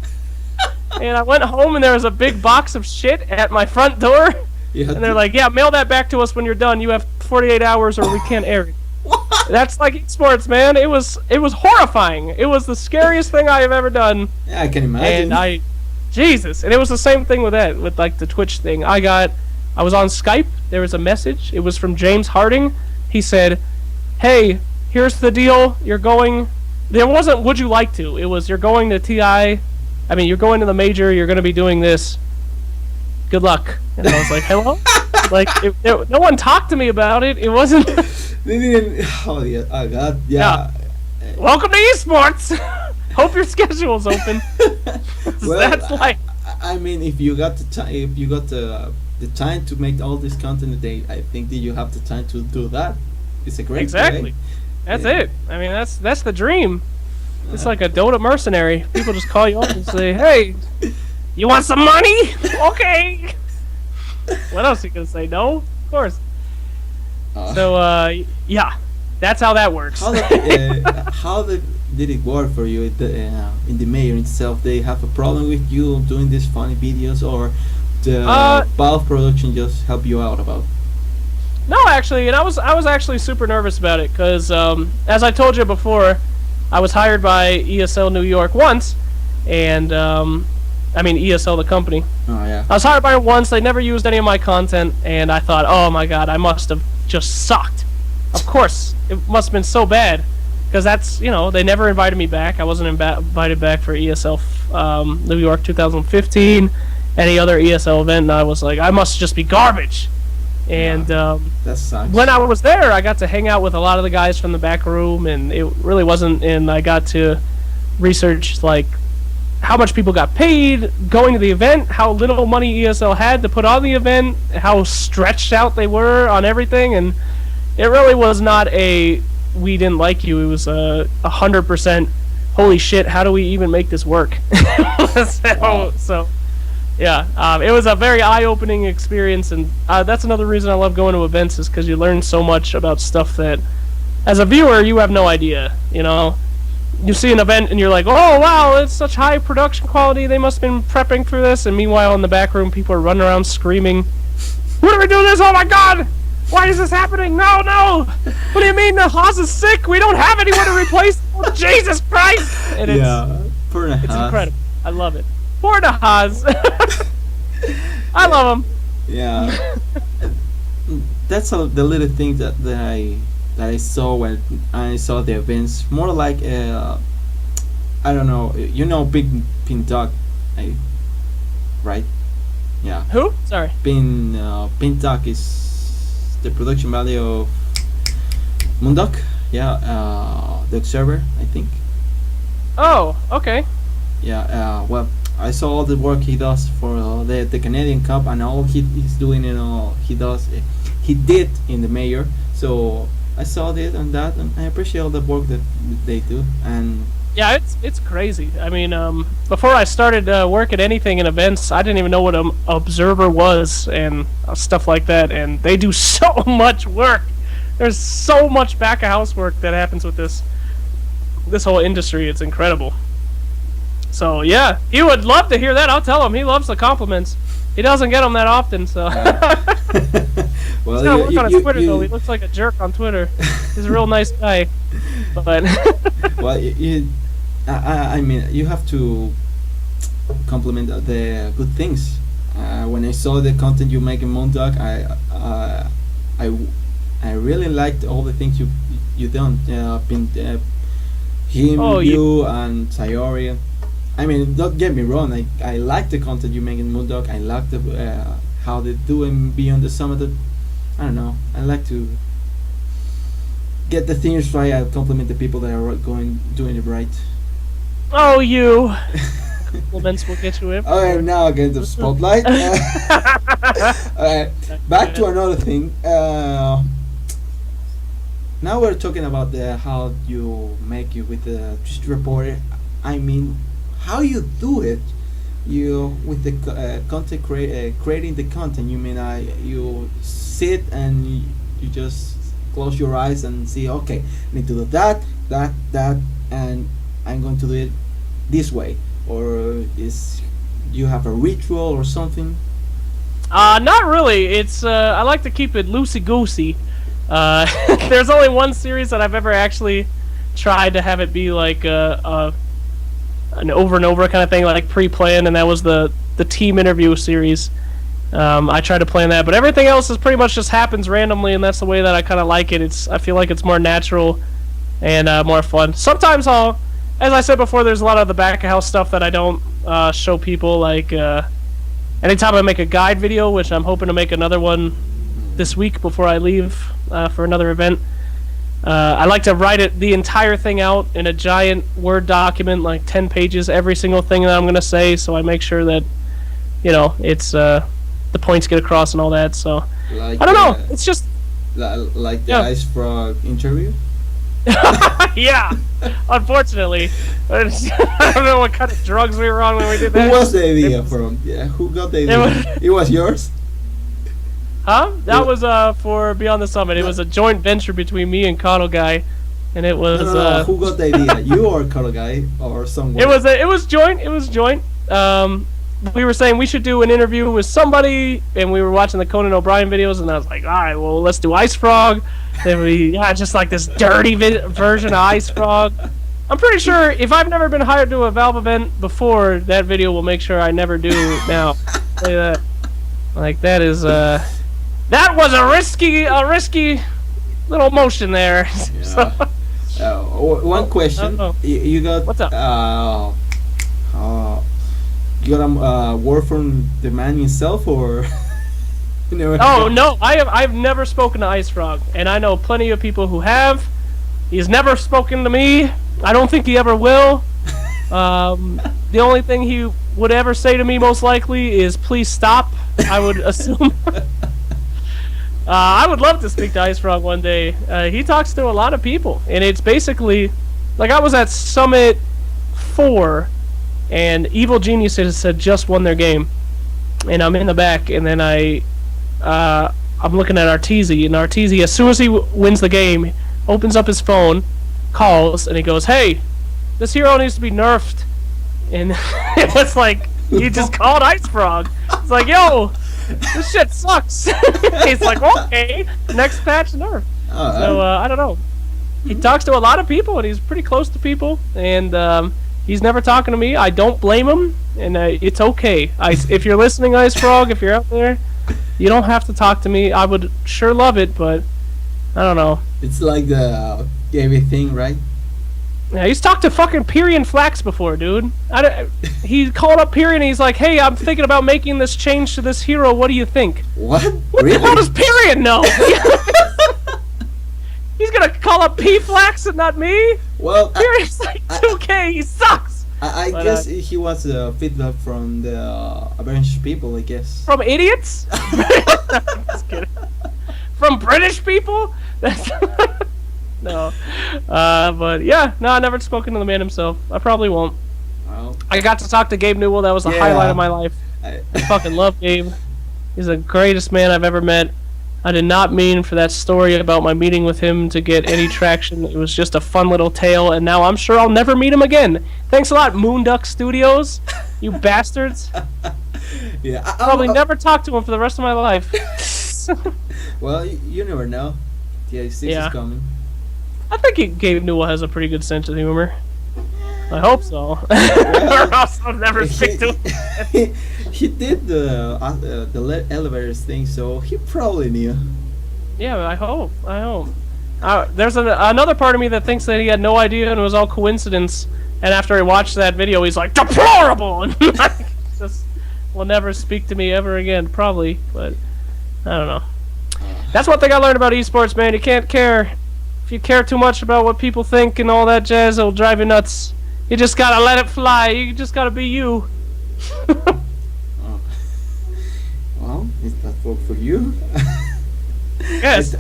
And I went home and there was a big box of shit at my front door. And they're like, yeah, mail that back to us when you're done. You have 48 hours or we can't air it. What? That's like esports, man. It was horrifying. It was the scariest thing I have ever done. Yeah, I can imagine. And Jesus. And it was the same thing with that, with like the Twitch thing. I was on Skype. There was a message. It was from James Harding. He said, hey, here's the deal. You're going... There wasn't would you like to. It was you're going to TI. I mean, you're going to the major. You're going to be doing this. Good luck. And I was like, hello? Like, no one talked to me about it. It wasn't... Oh, yeah. Oh, God. Yeah. Welcome to esports. Hope your schedule's open. Well, that's like... I mean, if you got the time to make all this content today, I think that you have the time to do that. It's a great exactly. Day. That's it. I mean, that's the dream. It's like a Dota mercenary. People just call you up and say, hey, you want some money? Okay. What else are you going to say? No? Of course. So, yeah. That's how that works. How did it work for you in the mayor itself? They have a problem with you doing these funny videos, or the Valve production just help you out about? No, actually, and I was actually super nervous about it because, as I told you before, I was hired by ESL New York once, and I mean ESL the company. Oh yeah. I was hired by them once. They never used any of my content, and I thought, oh my god, I must have just sucked. Of course, it must have been so bad because that's they never invited me back. I wasn't invited back for ESL New York 2015, any other ESL event, and I was like, I must just be garbage. And that sucks. When I was there, I got to hang out with a lot of the guys from the back room, and it really wasn't. And I got to research like how much people got paid going to the event, how little money ESL had to put on the event, how stretched out they were on everything, and it really was not a we didn't like you. It was 100%. Holy shit! How do we even make this work? So. Yeah, it was a very eye-opening experience, and that's another reason I love going to events, is because you learn so much about stuff that, as a viewer, you have no idea. You see an event and you're like, oh wow, it's such high production quality, they must have been prepping for this, and meanwhile in the back room people are running around screaming, what are we doing this? Oh my god! Why is this happening? No! What do you mean the Haas is sick? We don't have anyone to replace him. Oh, Jesus Christ! And it's incredible. I love it. Poor the Haas. I love him. Yeah. That's the little things that I saw when I saw the events. More like I don't know, Big Pin Dog, right? Yeah. Who? Sorry. Pin Dog is the production value of Moonduck. Yeah. The Observer, I think. Oh, okay. Yeah. Well, I saw all the work he does for the Canadian Cup, and all he's doing, he did in the mayor. So I saw this and that, and I appreciate all the work that they do. And yeah, it's crazy. I mean, before I started working anything in events, I didn't even know what an observer was and stuff like that. And they do so much work. There's so much back of house work that happens with this whole industry. It's incredible. So yeah, he would love to hear that. I'll tell him. He loves the compliments. He doesn't get them that often, so. Well, he's gotta work on his Twitter though. He looks like a jerk on Twitter. He's a real nice guy, but. Well, I mean, you have to compliment the good things. When I saw the content you make in Moonduck, I really liked all the things you done. You and Sayori. I mean, don't get me wrong. I like the content you make in Moonduck. I like how they do in Beyond the Summit. I don't know. I like to get the things right. I compliment the people that are doing it right. Oh, you. Compliments will get you in. Alright, now again the spotlight. Alright, back to another thing. Now we're talking about the how you make it with the just report. I mean, how you do it. You with the content creating the content. You mean you sit and you just close your eyes and see. Okay, I need to do that, and I'm going to do it this way. Or is you have a ritual or something? Not really. It's I like to keep it loosey goosey. There's only one series that I've ever actually tried to have it be like an over and over kind of thing, like pre-planned, and that was the team interview series. I tried to plan that, but everything else is pretty much just happens randomly, and that's the way that I kind of like it. I feel like it's more natural and more fun. Sometimes as I said before, there's a lot of the back of house stuff that I don't show people. Like anytime I make a guide video, which I'm hoping to make another one this week before I leave for another event. I like to write the entire thing out in a giant Word document, like 10 pages, every single thing that I'm going to say, so I make sure that, it's the points get across and all that. So Like I don't know. It's just like the Icefrog interview. Yeah, unfortunately. I don't know what kind of drugs we were on when we did that. Who was the idea from? Yeah, who got the idea? It was yours? Huh? That was for Beyond the Summit. It was a joint venture between me and Kano Guy, and it was. No. Who got the idea? You or Kano Guy or someone? It was joint. It was joint. We were saying we should do an interview with somebody, and we were watching the Conan O'Brien videos, and I was like, all right, well, let's do Icefrog. Then just like this dirty version of Icefrog. I'm pretty sure if I've never been hired to a Valve event before, that video will make sure I never do now. Say that. Like that is that was a risky little motion there. Yeah. One question. You got what's up? You got a word from the man himself, or? Oh no, I've never spoken to Icefrog, and I know plenty of people who have. He's never spoken to me. I don't think he ever will. The only thing he would ever say to me, most likely, is "please stop." I would assume. I would love to speak to Icefrog one day. He talks to a lot of people, and it's basically like I was at Summit 4, and Evil Geniuses had just won their game, and I'm in the back, and then I'm looking at Arteezy, and Arteezy, as soon as he wins the game, opens up his phone, calls, and he goes, "Hey, this hero needs to be nerfed." And it was like, you just called Icefrog. It's like, yo, this shit sucks. He's like, okay, next patch nerf. So, I don't know. He talks to a lot of people, and he's pretty close to people, and he's never talking to me. I don't blame him, and it's okay. If you're listening, Icefrog, if you're out there, you don't have to talk to me. I would sure love it, but I don't know. It's like the gaming thing, right? Yeah, he's talked to fucking Pyrian Flax before, dude. He called up Pyrian and he's like, "Hey, I'm thinking about making this change to this hero. What do you think?" What? What Really? the hell does Pyrian know? He's gonna call up P Flax and not me? Well, Pyrian's like 2K, he sucks! I guess he was feedback from the British people, I guess. From idiots? Just kidding. From British people? No. But yeah, no, I never spoken to the man himself. I probably won't. Well, I got to talk to Gabe Newell. That was the highlight of my life. I fucking love Gabe. He's the greatest man I've ever met. I did not mean for that story about my meeting with him to get any traction. It was just a fun little tale, and now I'm sure I'll never meet him again. Thanks a lot, Moonduck Studios. You bastards. Yeah, Probably never talk to him for the rest of my life. Well, you never know. TI6 Yeah. is coming. I think Gabe Newell has a pretty good sense of humor. I hope so. Or else I'll never speak to him. He did the elevators thing, so he probably knew. Yeah, I hope. There's another part of me that thinks that he had no idea and it was all coincidence. And after he watched that video, he's like, deplorable! And like, just will never speak to me ever again, probably. But I don't know. That's one thing I learned about esports, man. You can't care. If you care too much about what people think and all that jazz, it'll drive you nuts. You just gotta let it fly. You just gotta be you. Oh. Well, is that work for you? Yes.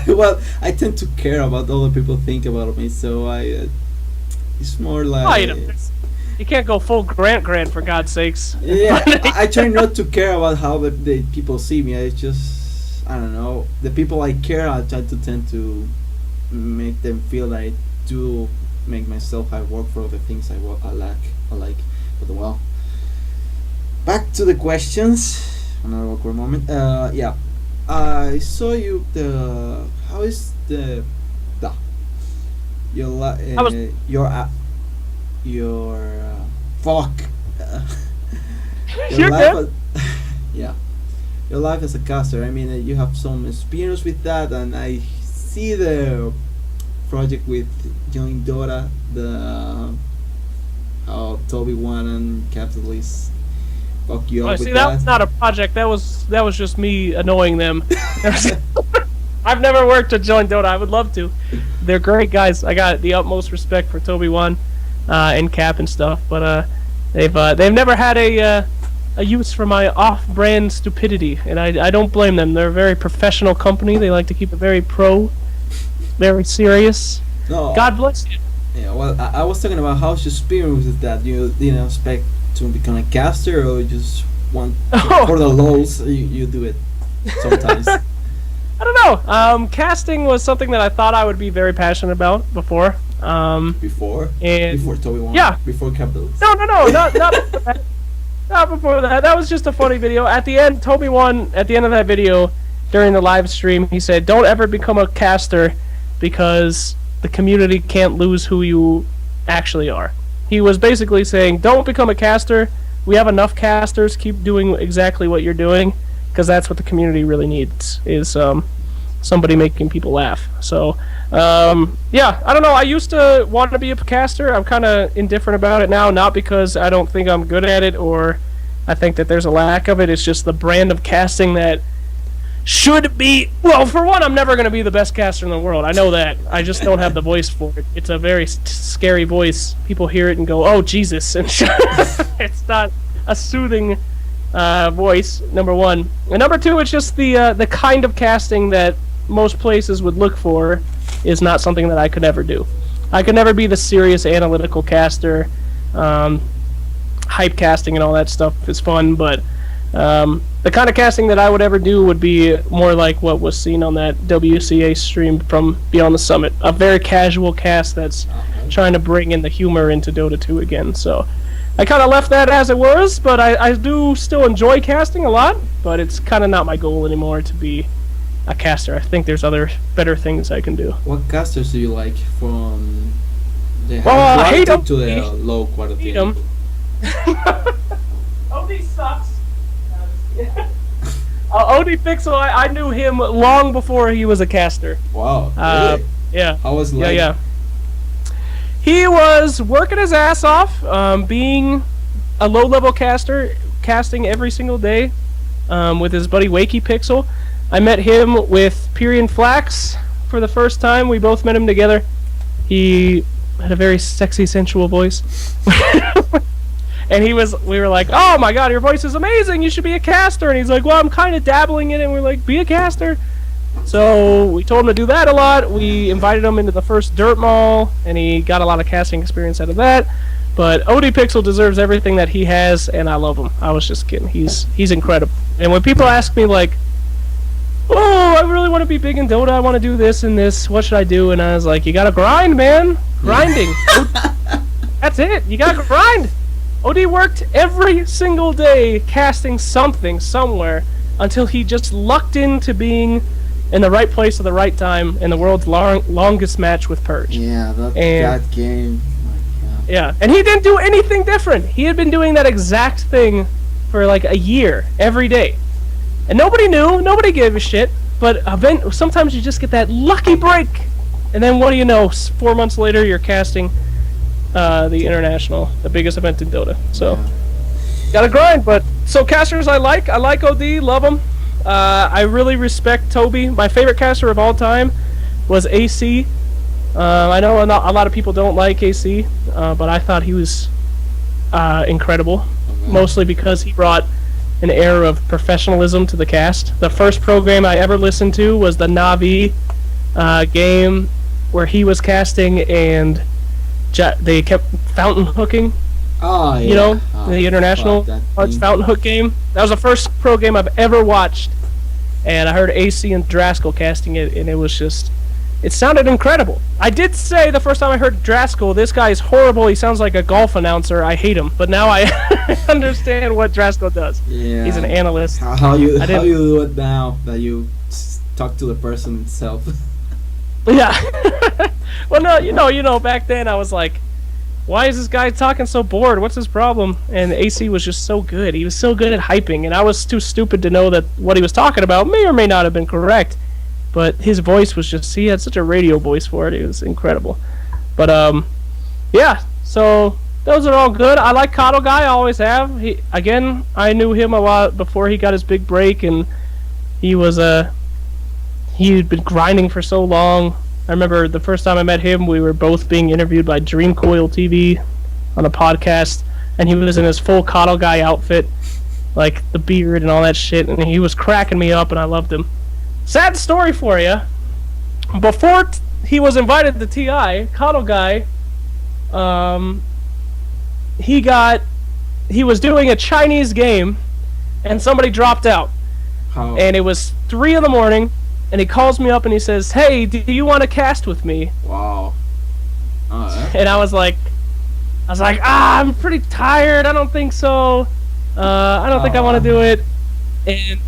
Well, I tend to care about what other people think about me, so it's more like. Oh, you can't go full Grant for God's sakes. Yeah, I try not to care about how the people see me. I just, I don't know. The people I care, I try to tend to make them feel that I do make myself. I work for the things I like. But well, back to the questions. Another awkward moment. Yeah, I saw you. How is your fuck You're good. Yeah, your life as a caster. I mean, you have some experience with that, and I see the project with Join Dota, how Toby won and Capitalist fuck you up with See, that. that was not a project. That was just me annoying them. I've never worked with Join Dota. I would love to. They're great guys. I got the utmost respect for Toby One and Cap and stuff, but they've never had a use for my off-brand stupidity, and I don't blame them. They're a very professional company. They like to keep it very very serious. No, God bless you. yeah. Well, I was talking about how's your experience with that. You didn't expect to become a caster, or you just want for the lols. You do it sometimes. I don't know. Casting was something that I thought I would be very passionate about before. Before Toby won. Yeah. Before Capitalist. No, not before that. Not before that. That was just a funny video. At the end, Toby won. At the end of that video, during the live stream, he said, "Don't ever become a caster, because the community can't lose who you actually are." He was basically saying, "Don't become a caster. We have enough casters. Keep doing exactly what you're doing, because that's what the community really needs, is somebody making people laugh." So, yeah, I don't know. I used to want to be a caster. I'm kind of indifferent about it now, not because I don't think I'm good at it or I think that there's a lack of it. It's just the brand of casting that should be... Well, for one, I'm never going to be the best caster in the world. I know that. I just don't have the voice for it. It's a very scary voice. People hear it and go, "Oh, Jesus." And it's not a soothing voice, number one. And number two, it's just the kind of casting that most places would look for is not something that I could ever do. I could never be the serious analytical caster. Hype casting and all that stuff is fun, but the kind of casting that I would ever do would be more like what was seen on that WCA stream from Beyond the Summit. A very casual cast that's trying to bring in the humor into Dota 2 again. So I kind of left that as it was, but I do still enjoy casting a lot, but it's kind of not my goal anymore to be a caster. I think there's other better things I can do. What casters do you like, from the Well, high I hate quality to them. the low quality? Hate them. OD sucks. OD Pixel, I knew him long before he was a caster. Wow. Really? Yeah. How was it like? Yeah. He was working his ass off, being a low-level caster, casting every single day with his buddy Wakey Pixel. I met him with Pyrian Flax for the first time. We both met him together. He had a very sexy, sensual voice. And we were like, "Oh my god, your voice is amazing, you should be a caster." And he's like, "Well, I'm kind of dabbling in it." And we're like, "Be a caster." So we told him to do that a lot. We invited him into the first Dirt Mall, and he got a lot of casting experience out of that. But OD Pixel deserves everything that he has, and I love him. I was just kidding. He's incredible. And when people ask me, like, "Oh, I really want to be big in Dota, I want to do this and this, what should I do?" And I was like, "You gotta grind, man. Grinding. That's it. You gotta grind." OD worked every single day casting something somewhere until he just lucked into being in the right place at the right time in the world's longest match with Purge. Yeah, that game. Yeah, and he didn't do anything different. He had been doing that exact thing for like a year, every day. And nobody knew, nobody gave a shit, but sometimes you just get that lucky break. And then what do you know, 4 months later you're casting the International, the biggest event in Dota. So, gotta grind, but... So casters I like OD, love him. I really respect Toby. My favorite caster of all time was AC. I know a lot of people don't like AC, but I thought he was incredible. Okay. Mostly because he brought an air of professionalism to the cast. The first program I ever listened to was the Navi game where he was casting, and they kept fountain hooking. Oh, yeah. You know, Oh, the international fuck, that arts thing. fountain hook game. That was the first pro game I've ever watched, and I heard AC and Draskell casting it, and it was just, it sounded incredible. I did say the first time I heard Draskell, this guy is horrible. He sounds like a golf announcer. I hate him. But now I understand what Draskell does. Yeah. He's an analyst. How you I how didn't- you do it now that you talk to the person itself? Yeah. Well, no, you know, back then I was like, why is this guy talking so bored? What's his problem? And AC was just so good. He was so good at hyping, and I was too stupid to know that what he was talking about may or may not have been correct. But his voice was just, he had such a radio voice for it. It was incredible. But, yeah, so those are all good. I like Coddle Guy, I always have. I knew him a lot before he got his big break, and he'd been grinding for so long. I remember the first time I met him, we were both being interviewed by Dreamcoil TV on a podcast, and he was in his full Coddle Guy outfit, like the beard and all that shit, and he was cracking me up, and I loved him. Sad story for you. Before he was invited to TI, Coddle Guy, he was doing a Chinese game, and somebody dropped out. How? And it was 3 in the morning, and he calls me up and he says, "Hey, do you want to cast with me?" Wow. And I was like, I'm pretty tired. I don't think so. I don't think I want to do it. And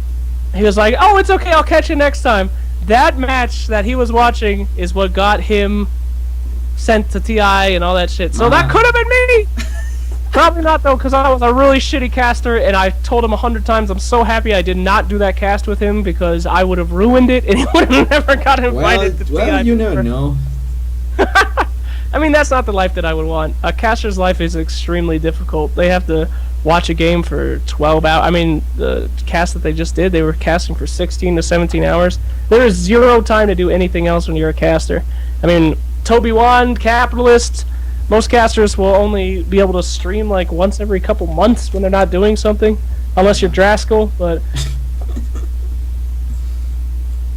he was like, "Oh, it's okay. I'll catch you next time." That match that he was watching is what got him sent to TI and all that shit. So that could have been me. Probably not, though, because I was a really shitty caster, and I told him 100 times I'm so happy I did not do that cast with him, because I would have ruined it, and he would have never got invited to TI. Well, you never know. I mean, that's not the life that I would want. A caster's life is extremely difficult. They have to watch a game for 12 hours. I mean, the cast that they just did, they were casting for 16 to 17 hours. There is zero time to do anything else when you're a caster. I mean, Toby Wan, Capitalist, most casters will only be able to stream like once every couple months when they're not doing something, unless you're Draskell, but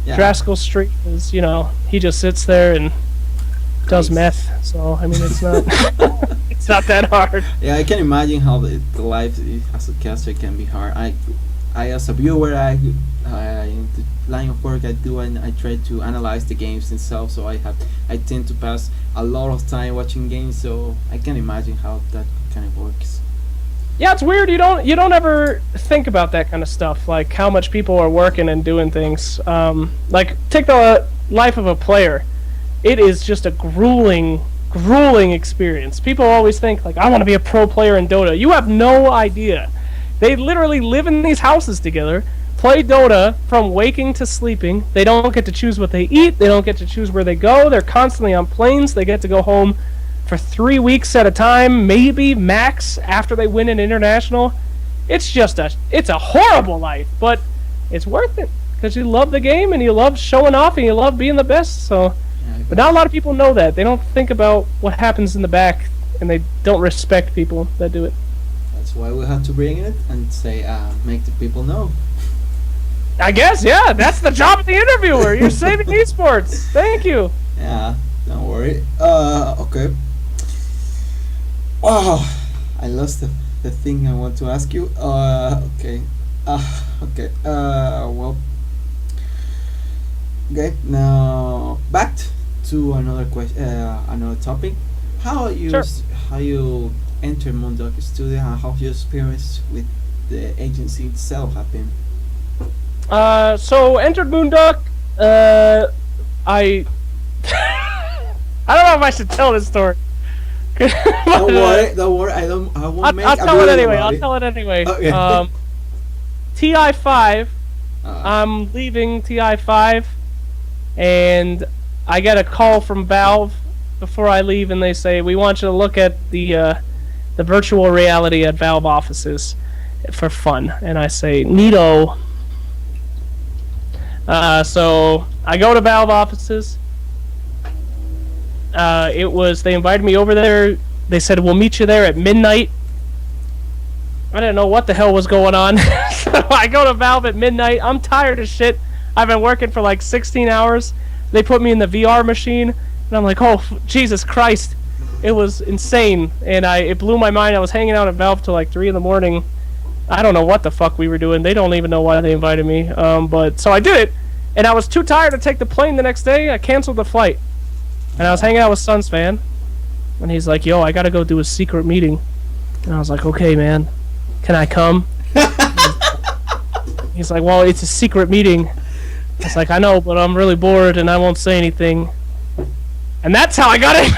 Yeah. Draskell's stream is, you know, he just sits there and does Nice. meth, so I mean, it's not it's not that hard. Yeah, I can imagine how the life as a caster can be hard. I as a viewer, in the line of work I do, and I try to analyze the games themselves. So I tend to pass a lot of time watching games. So I can imagine how that kind of works. Yeah, it's weird. You don't ever think about that kind of stuff, like how much people are working and doing things. Like, take the life of a player. It is just a grueling experience. People always think, like, I want to be a pro player in Dota. You have no idea. They literally live in these houses together, play Dota from waking to sleeping. They don't get to choose what they eat. They don't get to choose where they go. They're constantly on planes. They get to go home for 3 weeks at a time, maybe max, after they win an international. It's a horrible life, but it's worth it because you love the game and you love showing off and you love being the best. So, Yeah, but not a lot of people know that. They don't think about what happens in the back, and they don't respect people that do it. that's why we have to bring it and say, make the people know. I guess, yeah, that's the job of the interviewer. You're saving esports. Thank you. Yeah, don't worry. Okay. Wow, I lost the thing I want to ask you. Okay. Okay. Well. Okay. Now back to another question. Another topic. How Sure. you enter Moonduck Studio and how your experience with the agency itself have been? So entered Moonduck. I I don't know if I should tell this story. Don't worry. Don't worry. I won't make. I'll a tell it video anyway. about I'll it. tell it anyway. Okay. TI5. Uh, I'm leaving TI5, and I get a call from Valve before I leave, and they say, "We want you to look at the virtual reality at Valve offices for fun." And I say, "Neato." So I go to Valve offices. They invited me over there. They said we'll meet you there at midnight. I didn't know what the hell was going on. So I go to Valve at midnight. I'm tired as shit. I've been working for like 16 hours. They put me in the VR machine, and I'm like, oh, Jesus Christ. It was insane, and it blew my mind. I was hanging out at Valve till like 3 in the morning. I don't know what the fuck we were doing. They don't even know why they invited me. But so I did it, and I was too tired to take the plane the next day. I canceled the flight, and I was hanging out with Suns fan, and he's like, yo, I gotta go do a secret meeting. And I was like, okay, man. Can I come? He's like, well, it's a secret meeting. I was like, I know, but I'm really bored and I won't say anything. And that's how I got it.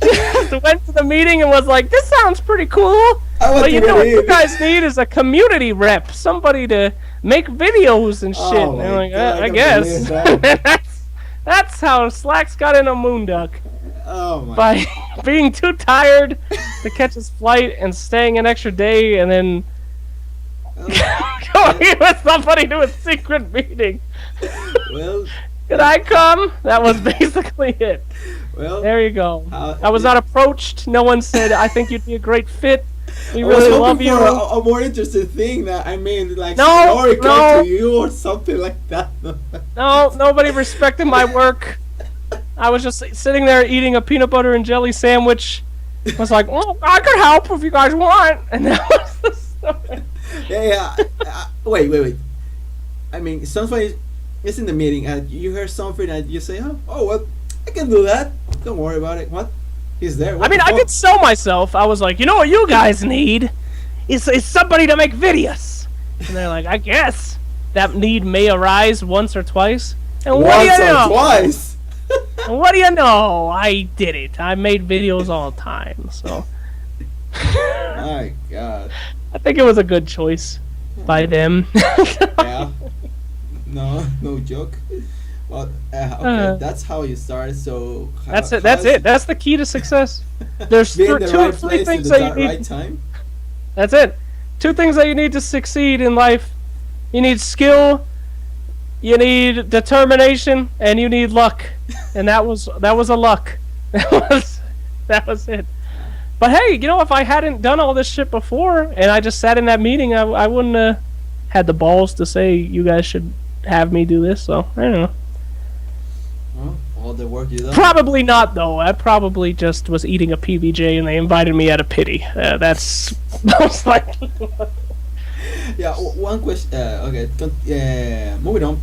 I just went to the meeting and was like, this sounds pretty cool. But you know what you guys need is a community rep. Somebody to make videos and shit. Oh and I'm like, God, I guess. That's how Slacks got into Moonduck. Oh my. By being too tired to catch his flight and staying an extra day and then going with somebody to a secret meeting. Well, could I come? That was basically it. Well, there you go. I was not approached. No one said, I think you'd be a great fit. We I really was love hoping you. for a more interesting thing that I mean, like No, story come no. to you or something like that. No, nobody respected my work. I was just sitting there eating a peanut butter and jelly sandwich. I was like, well, I could help if you guys want. And that was the story. Yeah. Wait. I mean, somebody is in the meeting and you hear something and you say, oh, well, I can do that. Don't worry about it. What? He's there. What I mean, the I fuck? could sell myself. I was like, you know what you guys need? Is somebody to make videos. And they're like, I guess that need may arise once or twice. And what do you Once or know? twice. What do you know? I did it. I made videos all the time. So My God. I think it was a good choice by them. Yeah. No joke. Well, okay, that's how you started. So That's it. That's it. That's the key to success. There's Be in the two right or three place things at that the you need. right time. That's it. 2 things that you need to succeed in life. You need skill, you need determination, and you need luck. And that was a luck. That was it. But hey, you know, if I hadn't done all this shit before and I just sat in that meeting, I wouldn't have had the balls to say you guys should have me do this. So I don't know. Well, all the work you done. Probably not, though. I probably just was eating a PBJ and they invited me out of pity. That's most likely. Yeah, one question. Okay, moving on.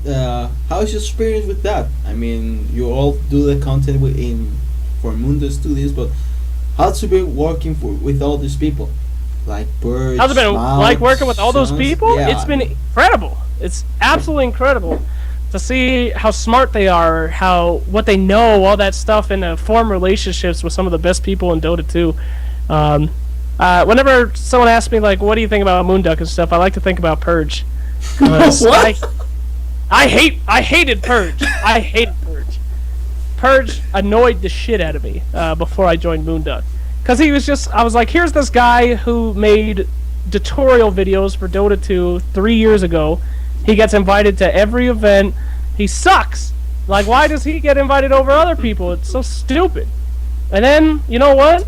How's your experience with that? I mean, you all do the content for Moonduck Studios, but how's it been working with all these people? Like Bird, How's it been like working with all those Sons? people? Yeah. It's been incredible. It's absolutely incredible to see how smart they are, what they know, all that stuff, and form relationships with some of the best people in Dota 2. Whenever someone asks me, like, what do you think about Moonduck and stuff, I like to think about Purge. What? I hated Purge. I hated Purge. Purge annoyed the shit out of me before I joined Moonduck. Because I was like, here's this guy who made tutorial videos for Dota 2 3 years ago. He gets invited to every event. He sucks. Like, why does he get invited over other people? It's so stupid. And then, you know what?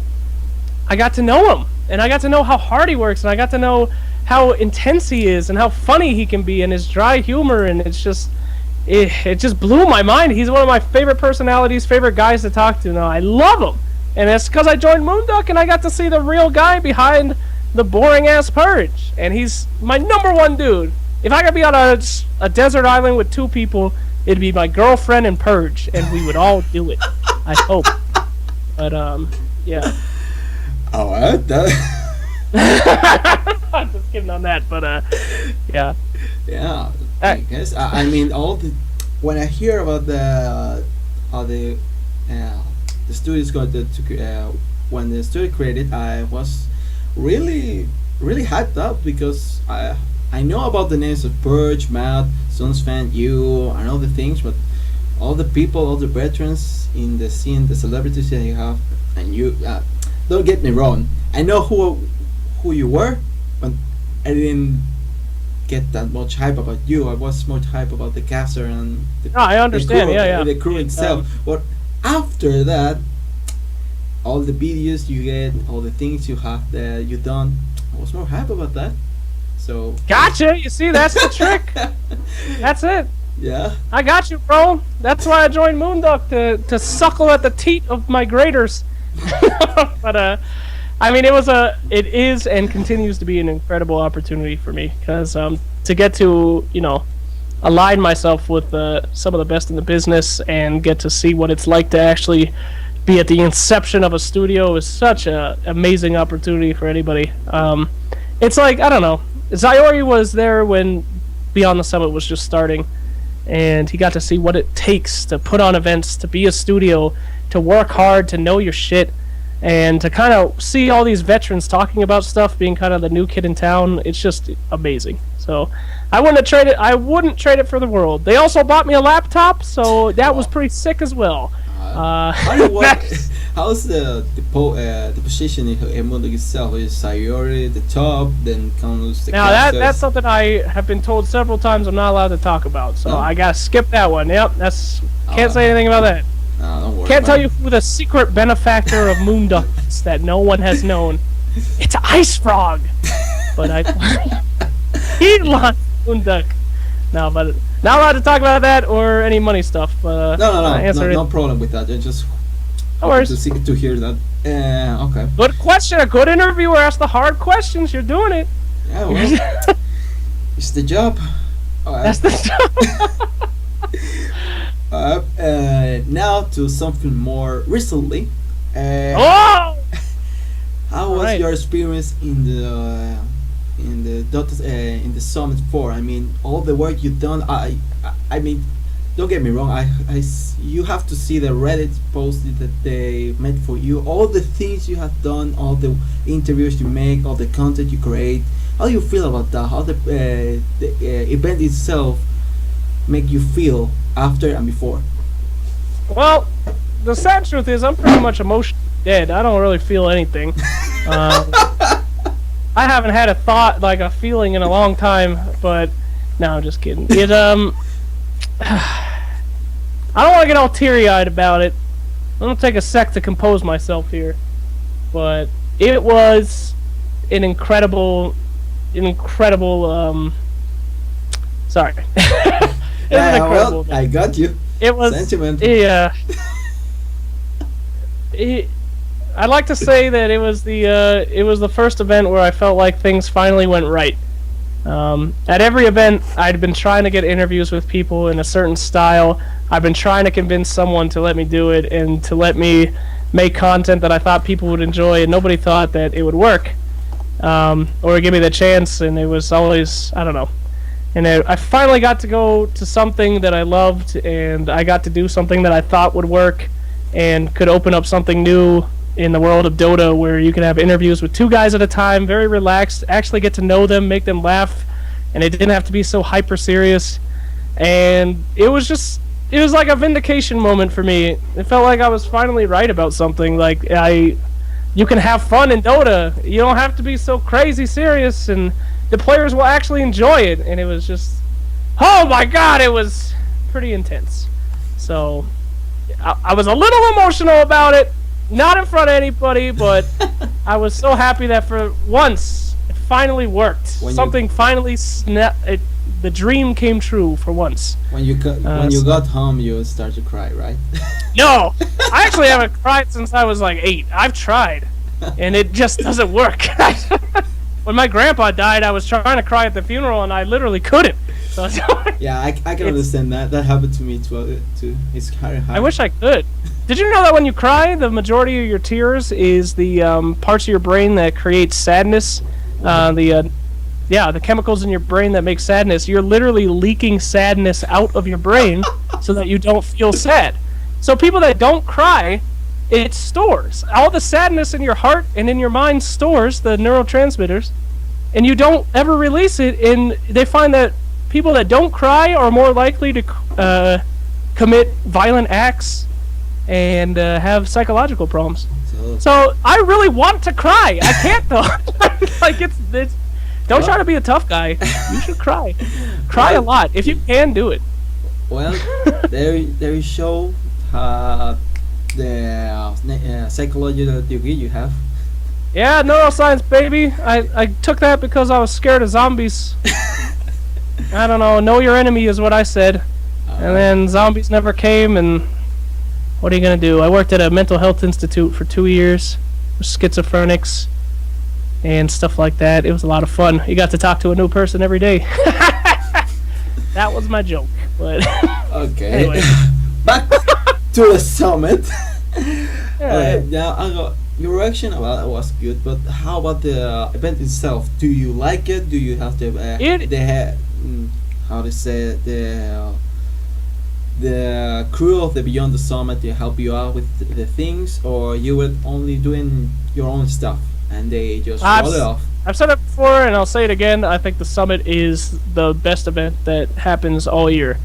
I got to know him. And I got to know how hard he works. And I got to know how intense he is and how funny he can be and his dry humor. And it's just... It just blew my mind. He's one of my favorite personalities, favorite guys to talk to now. I love him. And it's because I joined Moonduck and I got to see the real guy behind the boring-ass Purge. And he's my #1 dude. If I could be on a desert island with 2 people, it'd be my girlfriend and Purge. And we would all do it. I hope. But, yeah. Oh, that... I'm just kidding on that, but, yeah. Yeah, I guess. I mean, when I hear about the studio's going to when the studio created, I was really hyped up because I know about the names of Purge, Matt, Sunsfan, you, and all the things, but all the people, all the veterans in the scene, the celebrities that you have, and you. Don't get me wrong. I know who you were, but I didn't get that much hype about you. I was much hype about the caster and No, I understand. the crew itself. But after that, all the videos you get, all the things you have that you done, I was more hype about that. So Gotcha. You see, that's the trick. That's it. yeah. I got you, bro. That's why I joined Moonduck to suckle at the teat of my graders. But I mean, it is and continues to be an incredible opportunity for me because to get to align myself with some of the best in the business and get to see what it's like to actually be at the inception of a studio is such a amazing opportunity for anybody. It's like, I don't know, Zyori was there when Beyond the Summit was just starting, and he got to see what it takes to put on events, to be a studio, to work hard, to know your shit, and to kind of see all these veterans talking about stuff, being kind of the new kid in town. It's just amazing. So I wouldn't trade it for the world. They also bought me a laptop, so that was pretty sick as well. How's the position in Moonduck itself? Is Sayori the top, then comes the now casters? that's something I have been told several times I'm not allowed to talk about, so No? I gotta skip that one. Yep, can't say anything about that. No, don't worry. Can't tell you who the secret benefactor of Moonduck is that no one has known. It's Icefrog, but he launched Moonduck. No, but not allowed to talk about that or any money stuff. No problem with that. I just No worries. to hear that. Okay. Good question. A good interviewer asks the hard questions. You're doing it. Yeah, well, it's the job. That's the job. Now to something more recently. Oh! How was your experience in the Dota in the Summit 4? I mean, all the work you've done. I mean, don't get me wrong. You have to see the Reddit post that they made for you. All the things you have done, all the interviews you make, all the content you create. How do you feel about that? How the event itself make you feel after and before? Well, the sad truth is I'm pretty much emotionally dead. I don't really feel anything. I haven't had a thought, like a feeling in a long time, but no, I'm just kidding. I don't want to get all teary-eyed about it. I'm going to take a sec to compose myself here. But it was an incredible, sorry. Well, I got you. It was sentiment. Yeah. I'd like to say that it was the first event where I felt like things finally went right. At every event, I'd been trying to get interviews with people in a certain style. I've been trying to convince someone to let me do it and to let me make content that I thought people would enjoy, and nobody thought that it would work or give me the chance, and it was always, I don't know. And I finally got to go to something that I loved, and I got to do something that I thought would work and could open up something new in the world of Dota, where you can have interviews with two guys at a time, very relaxed, actually get to know them, make them laugh, and it didn't have to be so hyper serious. And it was like a vindication moment for me. It felt like I was finally right about something. Like, you can have fun in Dota. You don't have to be so crazy serious, and the players will actually enjoy it. And it was just, oh my god, it was pretty intense. So I was a little emotional about it. Not in front of anybody, but I was so happy that for once it finally worked. Something finally the dream came true for once. When you got home, you start to cry, right? No, I actually haven't cried since I was like 8. I've tried, and it just doesn't work. When my grandpa died, I was trying to cry at the funeral, and I literally couldn't. So yeah, I can understand that. That happened to me too. It's kind of hard. I wish I could. Did you know that when you cry, the majority of your tears is the parts of your brain that create sadness? The chemicals in your brain that make sadness. You're literally leaking sadness out of your brain so that you don't feel sad. So people that don't cry, it stores. All the sadness in your heart and in your mind stores the neurotransmitters, and you don't ever release it. And they find that people that don't cry are more likely to commit violent acts and have psychological problems. So I really want to cry. I can't though. Like Don't Well- try to be a tough guy. You should cry. Cry a Well- lot. If you can, do it. Well, there you show the psychological degree you have. Yeah, neuroscience, baby. I took that because I was scared of zombies. I don't know your enemy is what I said. And then zombies never came, and what are you going to do? I worked at a mental health institute for 2 years with schizophrenics and stuff like that. It was a lot of fun. You got to talk to a new person every day. That was my joke. But Okay. Anyway. Back to the summit. Yeah. Now, your reaction about it was good, but how about the event itself? Do you like it? Do you have to? How to say it, the crew of the Beyond the Summit to help you out with the things, or you were only doing your own stuff and they just roll it off? I've said it before, and I'll say it again. I think the summit is the best event that happens all year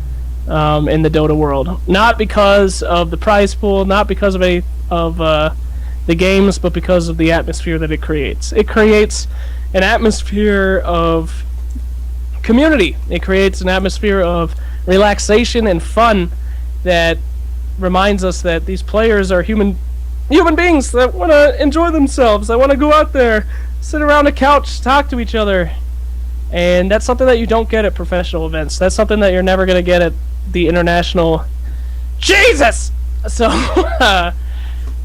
in the Dota world. Not because of the prize pool, not because of the games, but because of the atmosphere that it creates. It creates an atmosphere of community. It creates an atmosphere of relaxation and fun that reminds us that these players are human beings that want to enjoy themselves. They want to go out there, sit around a couch, talk to each other. And that's something that you don't get at professional events. That's something that you're never going to get at the international... Jesus! So,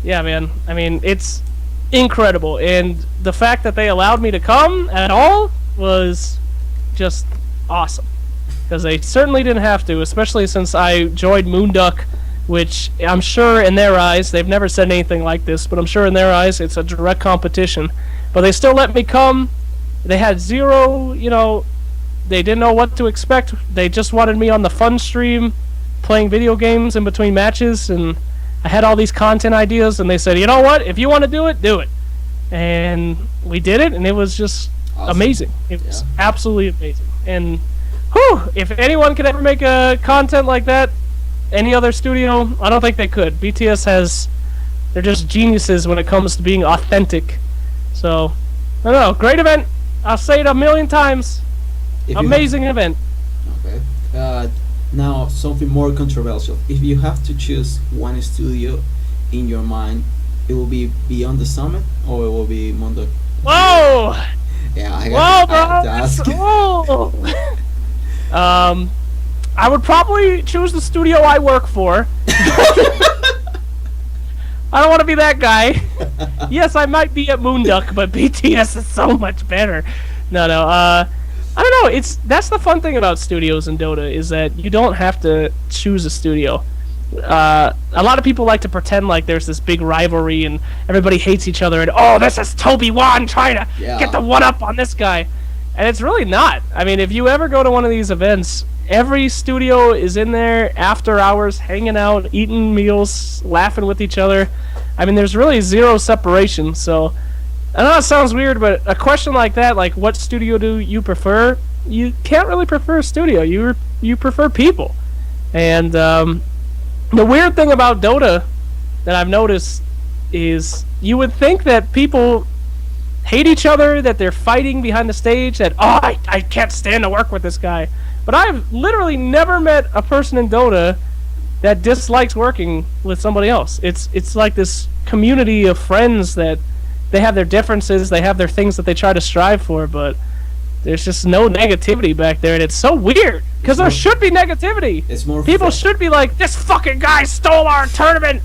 yeah, man. I mean, it's incredible. And the fact that they allowed me to come at all was just awesome. Because they certainly didn't have to, especially since I joined Moonduck, which I'm sure in their eyes, they've never said anything like this, but I'm sure in their eyes it's a direct competition. But they still let me come. They had zero, they didn't know what to expect. They just wanted me on the fun stream, playing video games in between matches, and I had all these content ideas, and they said, you know what, if you want to do it, do it. And we did it, and it was just amazing. It was absolutely amazing. And whew, if anyone could ever make a content like that, any other studio, I don't think they could. They're just geniuses when it comes to being authentic. So, I don't know, great event. I'll say it a million times. Amazing event. Okay. Now, something more controversial. If you have to choose one studio in your mind, it will be Beyond the Summit, or it will be Moonduck? Whoa! Yeah, I Whoa, bro! have to ask. Whoa! I would probably choose the studio I work for. I don't want to be that guy. Yes, I might be at Moonduck, but BTS is so much better. No. I don't know. That's the fun thing about studios in Dota, is that you don't have to choose a studio. A lot of people like to pretend like there's this big rivalry and everybody hates each other, and this is Toby Wan trying to get the one up on this guy, and it's really not. I mean, if you ever go to one of these events, every studio is in there after hours, hanging out, eating meals, laughing with each other. I mean, there's really zero separation. So I know it sounds weird, but a question like that, like what studio do you prefer? You can't really prefer a studio. You prefer people. And the weird thing about Dota that I've noticed is you would think that people hate each other, that they're fighting behind the stage, that I can't stand to work with this guy. But I've literally never met a person in Dota that dislikes working with somebody else. It's like this community of friends that they have their differences, they have their things that they try to strive for, but there's just no negativity back there, and it's so weird because there should be negativity. It's more people fun. should be like, this fucking guy stole our tournament.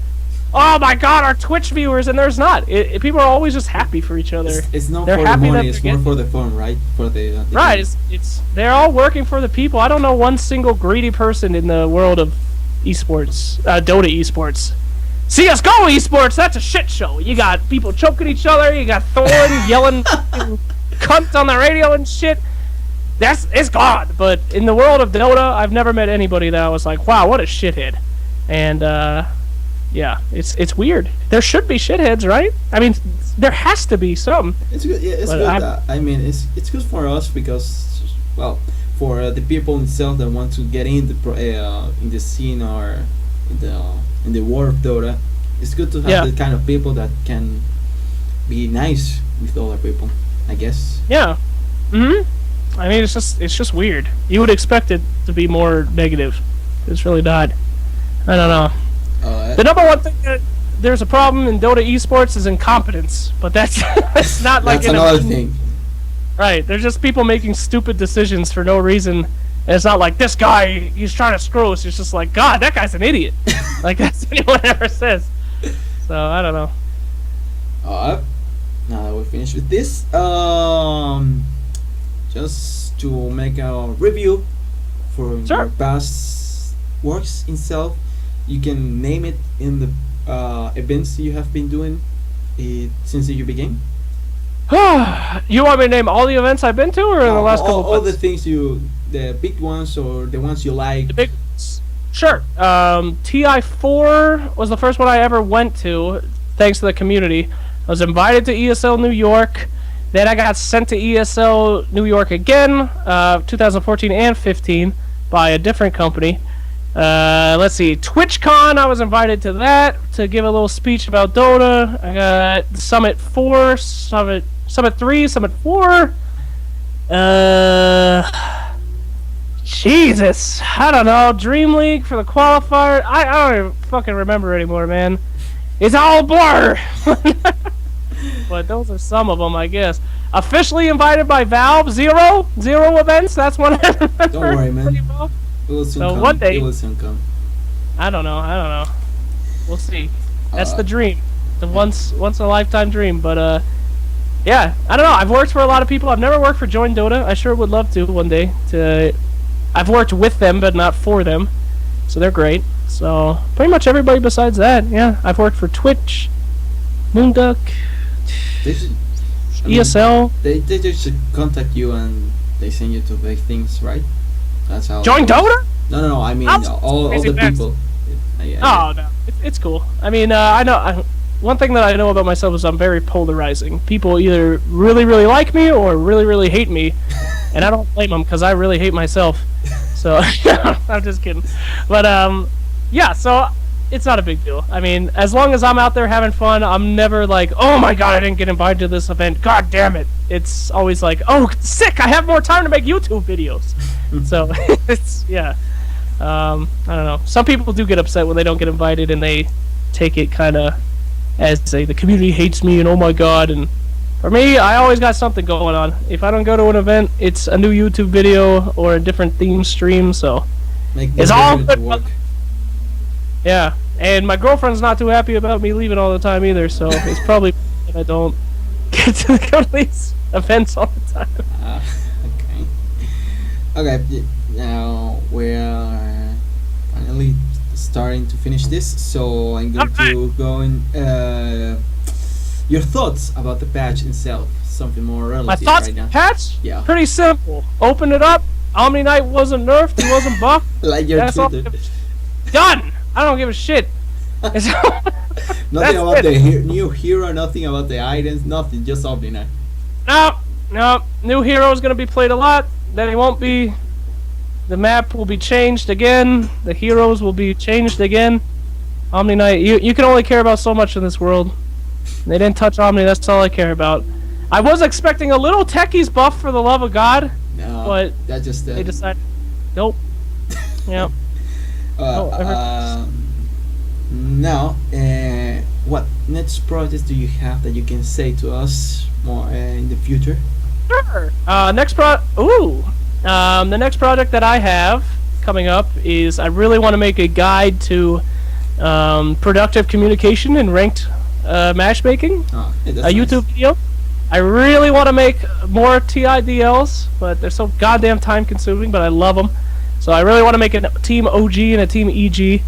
Oh my god, our Twitch viewers, and there's not. People are always just happy for each other. It's not They're for the happy that money. It's they're more for the fun, right? For the right. It's they're all working for the people. I don't know one single greedy person in the world of esports, Dota esports. CS:GO esports, that's a shit show. You got people choking each other. You got Thorn yelling cunt on the radio and shit. It's gone. But in the world of Dota, I've never met anybody that I was like, wow, what a shithead. And yeah, it's weird. There should be shitheads, right? I mean, there has to be some. It's good. Yeah, it's But good. I mean, it's good for us because, well, for the people themselves that want to get in the scene or in the world of Dota, it's good to have the kind of people that can be nice with other people, I guess. Yeah. I mean, it's just weird. You would expect it to be more negative. It's really not. I don't know. The number one thing that there's a problem in Dota esports is incompetence, but that's that's not like that's another thing. Right? There's just people making stupid decisions for no reason. And it's not like this guy, he's trying to screw us. It's just like, God, that guy's an idiot. Like that's what anyone ever says. So I don't know. Now that we're finished with this, just to make a review for your past works itself, you can name it in the events you have been doing since you began. You want me to name all the events I've been to, or in the last couple? All the things the big ones or the ones you like. The big ones. Sure. TI4 was the first one I ever went to, thanks to the community. I was invited to ESL New York. Then I got sent to ESL New York again, 2014 and 15, by a different company. Let's see, TwitchCon, I was invited to that to give a little speech about Dota. I got Summit 4, Summit 3, Summit 4. Jesus, I don't know, Dream League for the qualifier. I don't even fucking remember anymore, man. It's all blur. But those are some of them, I guess. Officially invited by Valve, zero events. That's one I remember. Don't worry, man. Pretty well. It will soon So come. one day, It will soon come. I don't know. We'll see. That's the dream, the once in a lifetime dream. But yeah, I don't know. I've worked for a lot of people. I've never worked for Join Dota. I sure would love to one day. I've worked with them, but not for them. So they're great. So pretty much everybody besides that, yeah. I've worked for Twitch, Moonduck, ESL. They just contact you and they send you to big things, right? That's how. Join Dota? No. I mean, all the people. Oh no, it's cool. I mean, I know. One thing that I know about myself is I'm very polarizing. People either really, really like me or really, really hate me, and I don't blame them because I really hate myself. So I'm just kidding. But yeah. So it's not a big deal. I mean, as long as I'm out there having fun, I'm never like, oh my god, I didn't get invited to this event. God damn it. It's always like, oh, sick, I have more time to make YouTube videos. So, it's, yeah. I don't know. Some people do get upset when they don't get invited and they take it kind of as the community hates me and oh my god. And for me, I always got something going on. If I don't go to an event, it's a new YouTube video or a different theme stream, so it's all good. Yeah, and my girlfriend's not too happy about me leaving all the time either, so it's probably that I don't get to go to these events all the time. Okay, now we're finally starting to finish this, so I'm going to go in your thoughts about the patch itself, something more relative. My thoughts right now. Patch? Yeah. Pretty simple. Open it up. Omni Knight wasn't nerfed. He wasn't buffed. Like your Twitter. Done. I don't give a shit. Nothing about the new hero, nothing about the items, nothing, just Omni Knight. No. New hero is going to be played a lot. Then it won't be. The map will be changed again. The heroes will be changed again. Omni Knight, you can only care about so much in this world. They didn't touch Omni, that's all I care about. I was expecting a little techies buff for the love of God. No, but that just they decided. Nope. Yeah. Now, what next projects do you have that you can say to us more in the future? Sure. The next project that I have coming up is I really want to make a guide to productive communication and ranked matchmaking. Oh, yeah, a YouTube video. I really want to make more TIDLs, but they're so goddamn time consuming, but I love them. So I really want to make a team OG and a team EG.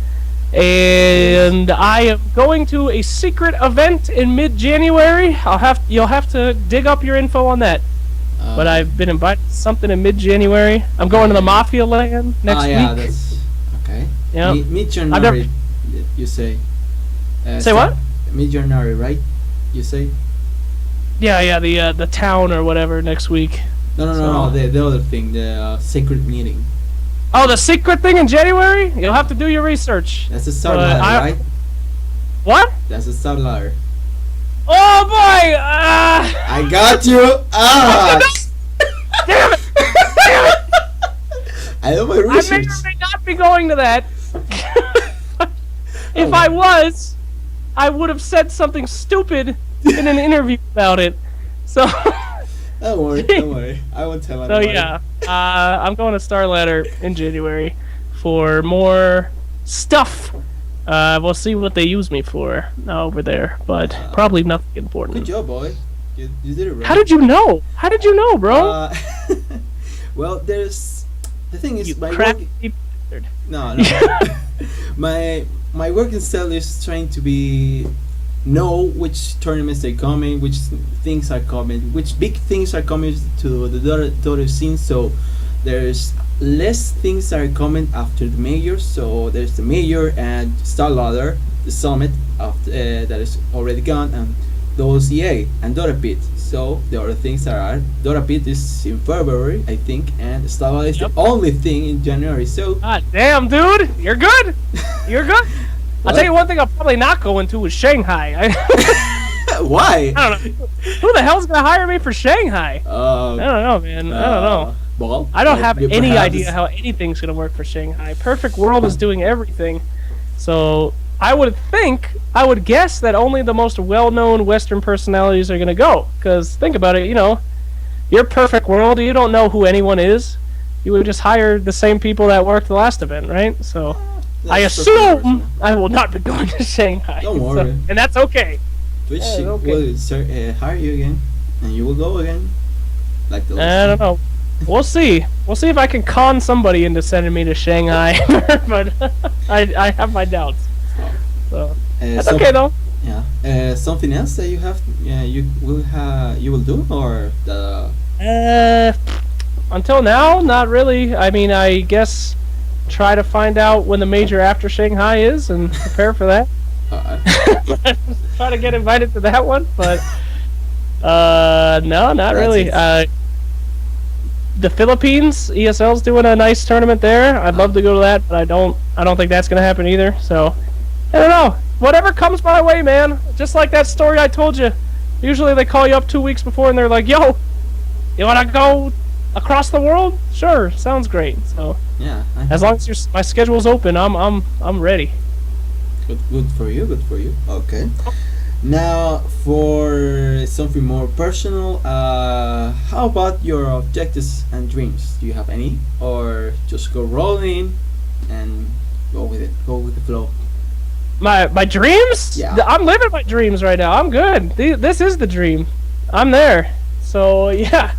And I am going to a secret event in mid-January. You'll have to dig up your info on that. But I've been invited to something in mid-January. I'm going to the Mafia land next week. That's okay. Yeah. Mid-January, you say. Say what? Mid-January, right? You say. Yeah. The town or whatever next week. No. The other thing, the secret meeting. Oh, the secret thing in January? You'll have to do your research. That's a Starladder, right? What? That's a Starladder. Oh boy! I got you! I do my I may research. or may not be going to that. If Oh. I was, I would have said something stupid in an interview about it. So, Don't worry, don't worry. I won't tell so anybody. yeah, I'm going to Starladder in January for more stuff. We'll see what they use me for over there, but probably nothing important. Good job, boy. You did it right. How did you know? How did you know, bro? Well, there's the thing is You my work. crappy bastard. No. My working style is trying to be know which tournaments are coming, which things are coming, which big things are coming to the Dota scene. So there's less things that are coming after the major. So there's the major and Starladder, the summit after, that is already gone, and those EA and Dota Pit. So the other things that are Dota Pit is in February, I think, and Starladder is Yep. the only thing in January. So God damn, dude, you're good. You're good. I'll What? tell you one thing I'm probably not going to is Shanghai. why? I don't know. Who the hell's gonna hire me for Shanghai? I don't know, man. I don't know. Well, I don't have any perhaps- idea how anything's gonna work for Shanghai. Perfect World is doing everything, so I would guess that only the most well-known Western personalities are gonna go. Cause think about it, you're Perfect World. You don't know who anyone is. You would just hire the same people that worked the last event, right? So I That's perfectly assume reasonable. I will not be going to Shanghai. Don't So- worry. and that's okay. Twitch Yeah, okay. will hire you again, and you will go again. Like the I don't know. We'll see. We'll see if I can con somebody into sending me to Shanghai, but I have my doubts. So that's okay though. Yeah. Something else that you have? Yeah, you will do, or the. Until now, not really. I mean, I guess try to find out when the major after Shanghai is and prepare for that. Try to get invited to that one, but no, not That's really. it. The Philippines, ESL's doing a nice tournament there. I'd love to go to that, but I don't think that's gonna happen either. So I don't know. Whatever comes my way, man. Just like that story I told you. Usually they call you up 2 weeks before and they're like, "Yo, you wanna go across the world? Sure, sounds great." So Yeah. as long as my schedule's open, I'm ready. Good for you. Good for you. Okay. Now for something more personal, how about your objectives and dreams? Do you have any, or just go rolling and go with it? Go with the flow. My dreams? Yeah. I'm living my dreams right now. I'm good. This is the dream. I'm there. So yeah,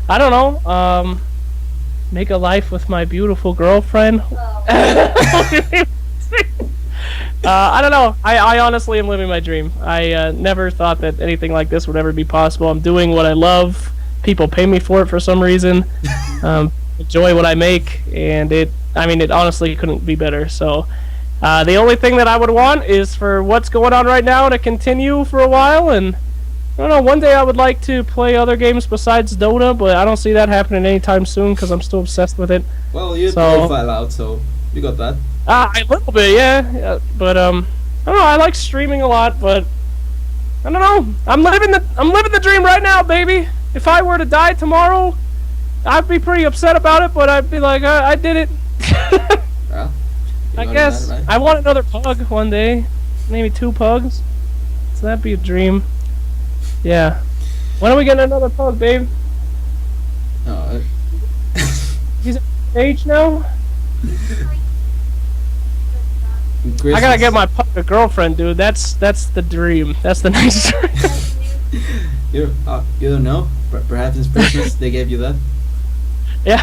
I don't know. Make a life with my beautiful girlfriend. I don't know. I honestly am living my dream. I never thought that anything like this would ever be possible. I'm doing what I love. People pay me for it for some reason. Enjoy what I make, and it honestly couldn't be better. So the only thing that I would want is for what's going on right now to continue for a while, and I don't know, one day I would like to play other games besides Dota, but I don't see that happening anytime soon because I'm still obsessed with it. Well, you So- profile out, so you got that. A little bit, yeah. But I don't know. I like streaming a lot, but I don't know. I'm living the dream right now, baby. If I were to die tomorrow, I'd be pretty upset about it, but I'd be like, I did it. Well, you I got guess that, right? I want another pug one day, maybe 2 pugs. So that'd be a dream. Yeah. When are we getting another pug, babe? No, He's at age now. I gotta get my pug a girlfriend, dude. That's the dream. That's the next dream. You don't know? Perhaps in Christmas they gave you that. Yeah.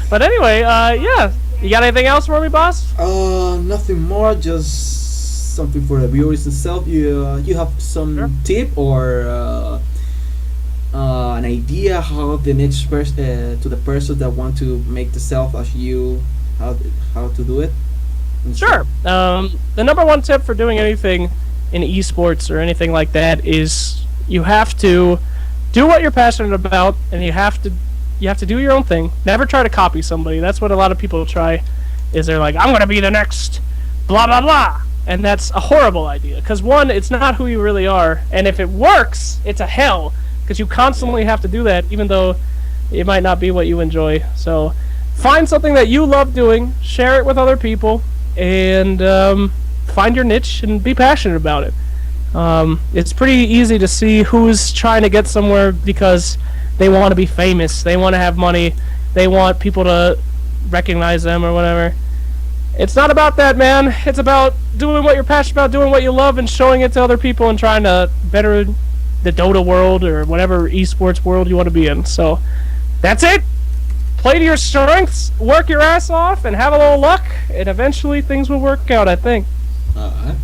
But anyway, yeah. You got anything else for me, boss? Nothing more. Just something for the viewers itself. You have some Sure. tip or an idea how the next person to the person that want to make the self as you, how to do it? And Sure. The number one tip for doing anything in esports or anything like that is you have to do what you're passionate about, and you have to do your own thing. Never try to copy somebody. That's what a lot of people try. Is they're like, I'm gonna be the next blah blah blah, and that's a horrible idea. Because one, it's not who you really are, and if it works, it's a hell. Because you constantly have to do that, even though it might not be what you enjoy. So find something that you love doing, share it with other people, and find your niche and be passionate about it. It's pretty easy to see who's trying to get somewhere because they want to be famous, they want to have money, they want people to recognize them or whatever. It's not about that, man. It's about doing what you're passionate about, doing what you love, and showing it to other people and trying to better the Dota world or whatever esports world you want to be in. So, that's it. Play to your strengths, work your ass off, and have a little luck, and eventually things will work out, I think. Alright.